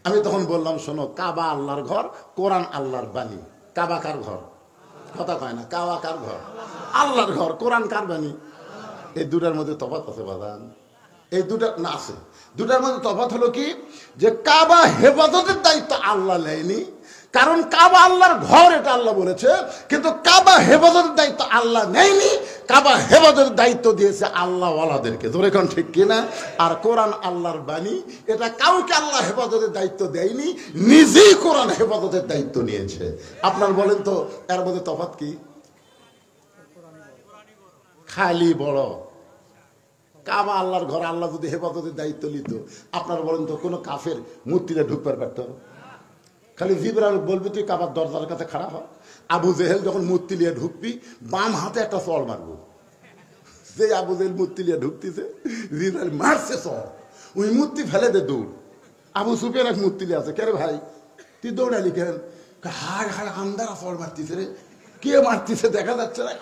আমি তখন বললাম, শোনো, কাবা আল্লাহর ঘর, কোরআন আল্লাহর বাণী। কাবা কার ঘর? কথা কয় না। কাবা কার ঘর? আল্লাহর ঘর। কোরআন কার বাণী? এই দুটার মধ্যে তফাৎ আছে বাদান, এই দুটা না আছে। দুটার মধ্যে তফাৎ হলো কি, যে কাবা হেফাজতের দায়িত্ব আল্লাহ নেয়নি, কারণ কাবা আল্লাহর ঘর, এটা আল্লাহ বলেছে, কিন্তু কাবা হেফাজতের দায়িত্ব আল্লাহ নেয়নি। কাবা হেফাজতের দায়িত্ব দিয়েছে আল্লাহ ওয়ালাদেরকে। ধরে কোন ঠিক কিনা? আর কোরআন আল্লাহর বাণী, এটা কাউকে আল্লাহ হেফাজতের দায়িত্ব দেয়নি, নিজেই কোরআন হেফাজতের দায়িত্ব নিয়েছে। আপনার বলেন তো এর মধ্যে তফাৎ কি? খালি বড় কাবা আল্লাহর ঘর, আল্লাহ যদি হেফাজতের দায়িত্ব নিত, আপনার বলেন তো কোনো কাফের মূর্তিটা ঢুকবার পারত? খালি জিবরাইল বলবি তুই কাবার দরজার কাছে খাড়া হ। আবু জেহেল যখন মূর্তি নিয়ে ঢুকবি, বাম হাতে একটা চড় মারবো। যে আবু জেহেল মূর্তি নিয়ে ঢুকতেছে, জিবরাইল মারছে চড়, ওই মূর্তি ফেলে দে দৌড়। আবু সুফিয়ান এক মূর্তি নিয়ে আছে, কে রে ভাই তুই দৌড়ালি কেন? হায় হায় আন্দারা চড় মারতিছে রে, কে মারতিছে দেখা যাচ্ছে না।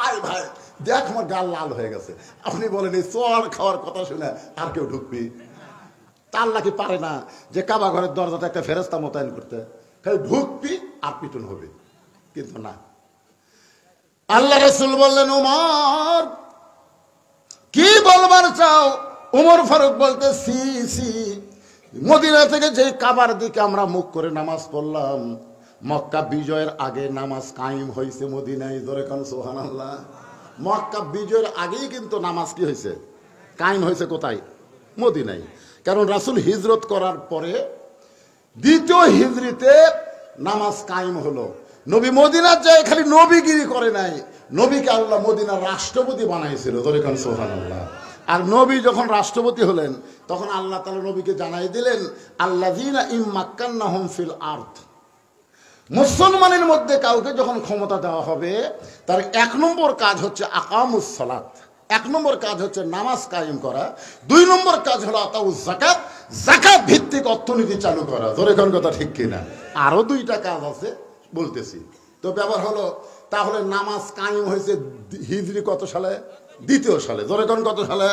আয় ভাই দেখ আমার গাল লাল হয়ে গেছে। আপনি বলেন এই চড় খাওয়ার কথা শুনে আর কেউ ঢুকবি? আল্লাহ কি পারে না যে কাবা ঘরের দরজাটা একটা ফেরেশতা মোতায়েন করতে? খালি ঢুকবি আর পিটন হবে, কিন্তু না। আল্লাহ রাসূল বললেন, ওমর কি বলবার চাও? ওমর ফারুক বলতে, সি সি, মদিনা থেকে যে কাবার দিকে আমরা মুখ করে নামাজ পড়লাম, মক্কা বিজয়ের আগে নামাজ কায়েম হয়েছে মদিনায়। ধরে কান সুবহানাল্লাহ। মক্কা বিজয়ের আগেই কিন্তু নামাজ কি হয়েছে? কায়েম হয়েছে কোথায়? মদিনায়। কারণ রাসূল হিজরত করার পরে দ্বিতীয় হিজরিতে নামাজ কায়েম হলো। নবী মদিনার যায় খালি নবীগিরি করে নাই, নবীকে আল্লাহ মদিনার রাষ্ট্রপতি বানাইছিল। ধরে কান সুবহানাল্লাহ। আর নবী যখন রাষ্ট্রপতি হলেন, তখন আল্লাহ তাআলা নবীকে জানাই দিলেন, আল্লাযীনা ইম্মাক্কান্নাহুম ফিল আরদ, মুসলমানের মধ্যে কাউকে যখন ক্ষমতা দেওয়া হবে, তার 1 নম্বর কাজ হচ্ছে আকামুস সালাত, 1 নম্বর কাজ হচ্ছে নামাজ কায়েম করা, 2 নম্বর কাজ হলো আতাউজ যাকাত, যাকাত ভিত্তিক অর্থনীতি চালু করা। ধরে কোন কথা ঠিক কিনা? আরো 2টা কাজ আছে বলতেছি। তো ব্যাপার হলো, তাহলে নামাজ কায়েম হয়েছে হিজরি কত সালে? দ্বিতীয় সালে। ধরে কোন কত সালে?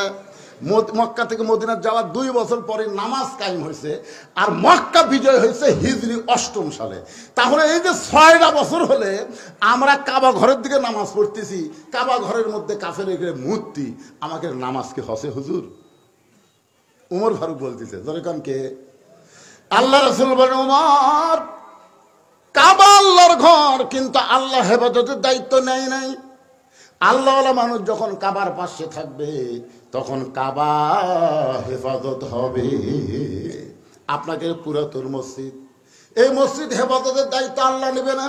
মক্কা থেকে মদিনা যাওয়ার 2 বছর পরে নামাজ কায়েম হয়েছে, আর মক্কা বিজয় হয়েছে হিজরি 8ম সালে। তাহলে এই যে 6টা বছর হলে আমরা কাবা ঘরের দিকে নামাজ পড়তেছি, কাবা ঘরের মধ্যে কাফের মূর্তি, আমাকে নামাজ কি হসে হুজুর? উমর ফারুক বলতেছে। ধরে কোন কে? আল্লাহ রাসূল বলেন, উমর, কাবা আল্লাহর ঘর, কিন্তু আল্লাহ হেফাজতের দায়িত্ব নেয় নাই। আল্লাহওয়ালা মানুষ যখন কাবার পাশে থাকবে তখন কাবা হেফাজত হবে। আপনাকে পুরাতন মসজিদ, এই মসজিদ হেফাজতের দায়িত্ব আল্লাহ নেবে না,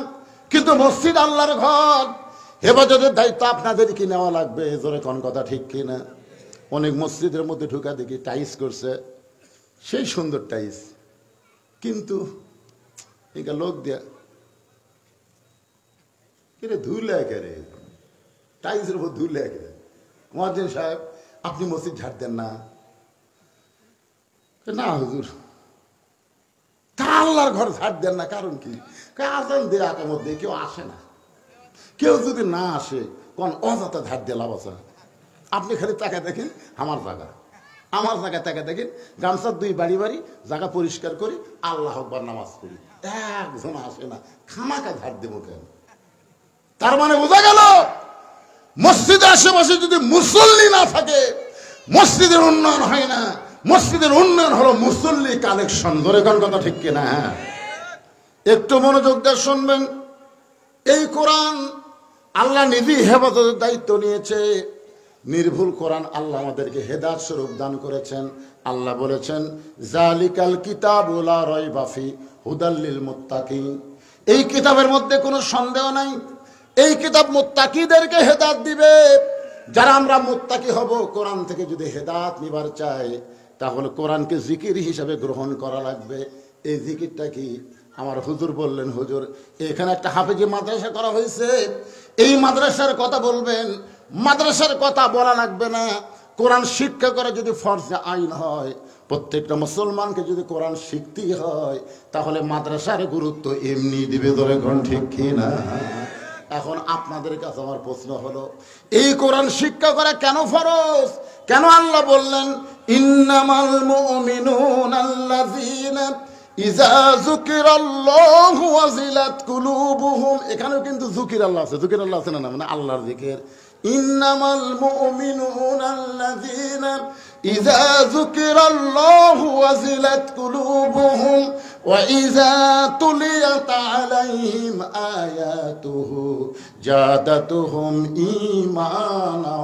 কিন্তু মসজিদ আল্লাহর ঘর, হেফাজতের দায়িত্ব আপনাদের কি নেওয়া লাগবে? জোরে কোন কথা ঠিক কিনা? অনেক মসজিদের মধ্যে ঢুকা দেখি টাইস করছে, সেই সুন্দর টাইস, কিন্তু এটা লোক দেয়া কিরে ধুলে একেরে টাইসের উপর ধুলে একেরে। মুয়াজ্জিন সাহেব, আপনি মসজিদ ঝাড় দেন না? না হুজুর। তা আল্লাহর ঘর ঝাড় দেন না, কারণ কি? আজান দিয়ে আকামত দিয়ে কেউ আসে না। কেউ যদি না আসে কোন অযথা ঝাড় দিয়ে লাভ আছে? আপনি খালি তাকে দেখেন, আমার জায়গা, আমার জায়গায় তাকে দেখেন, গামছার 2 বাড়ি বাড়ি জায়গা পরিষ্কার করি, আল্লাহ আকবার নামাজ পড়ি, একজন আসে না, খামাকা ঝাড় দেবো কেন? তার মানে বোঝা গেল, মসজিদের আশেপাশে যদি মুসল্লি না থাকে মসজিদের উন্নয়ন হয় না। মসজিদের উন্নয়ন হলো মুসল্লি কালেকশন। ধরে কোন কথা ঠিক কিনা? একটু মনোযোগ দিয়ে শুনবেন। এই কোরআন আল্লাহ নিজেই হেফাজতের দায়িত্ব নিয়েছে। নির্ভুল কোরআন আল্লাহ আমাদেরকে হেদায়েত স্বরূপ দান করেছেন। আল্লাহ বলেছেন, জালিকাল কিতাবু লা রাইবা ফি হুদাল লিল মুত্তাকিন। এই কিতাবের মধ্যে কোনো সন্দেহ নাই, এই কিতাব মুত্তাকিদেরকে হেদায়েত দিবে। যারা আমরা মুত্তাকি হব, কোরআন থেকে যদি হেদায়েত নিবার চাই তাহলে কোরআনকে জিকির হিসাবে গ্রহণ করা লাগবে। এই জিকিরটা কি? আমার হুজুর বললেন, হুজুর এখানে একটা হাফেজি মাদ্রাসা করা হয়েছে, এই মাদ্রাসার কথা বলবেন। মাদ্রাসার কথা বলা লাগবে না। কোরআন শিক্ষা করা যদি ফরজে আইন হয়, প্রত্যেকটা মুসলমানকে যদি কোরআন শিখতেই হয়, তাহলে মাদ্রাসার গুরুত্ব এমনি দিবে। ধরে কোন ঠিক কিনা? এখন আপনাদের কাছে আমার প্রশ্ন হলো, এই কোরআন শিক্ষা করা কেন ফরজ? কেন আল্লাহ বললেন, ইন্নামাল মুমিনুনা আল্লাযীনা ইযা যুকিরাল্লাহু ওয়াজিলাত কুলুবুহুম। এখানেও কিন্তু যুকিরাল্লাহ আছে, যুকিরাল্লাহ আছে না, মানে আল্লাহর জিকির। ইন্নামাল মুমিনুনা আল্লাযীনা ইযা যুকিরাল্লাহু ওয়াজিলাত কুলুবুহুম ওয়া ইযা তুলিয়াত আলাইহিম আয়াতুহু জাদাতুহুম ঈমানা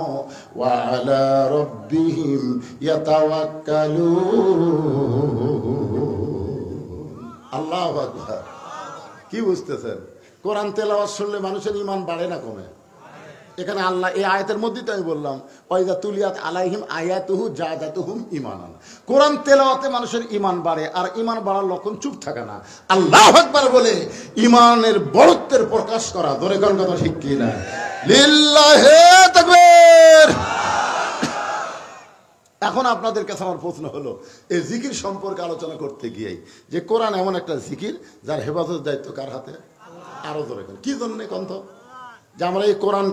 ওয়া আলা রাব্বিহিম ইয়াতাওয়াক্কালুন। আল্লাহু আকবার। কি বুঝতেছেন? কোরআন তেলাওয়াত শুনলে মানুষের ঈমান বাড়ে না কমে? এখানে আল্লাহ এই আয়াতের মধ্যেই তো আমি বললাম, ওয়াইজা তুলিয়াত আলাইহিম আয়াতুহু জাদাতুহুম ঈমানান। কোরআন তেলাওয়াতে মানুষের ঈমান বাড়ে, আর ঈমান বাড়ার লক্ষণ চুপ থাকা না, আল্লাহু আকবার বলে ঈমানের বড়ত্বের প্রকাশ করা। ধরে কোন কথা ঠিক কি না? লিল্লাহি তাকবীর। এখন আপনাদের কাছে আমার প্রশ্ন হলো, এই জিকির সম্পর্কে আলোচনা করতে গিয়ে, যে কোরআন এমন একটা জিকির যার হেফাজতের দায়িত্ব কার হাতে? আরো ধরে কি জন্য কন্ত যে আমরা এই কোরআন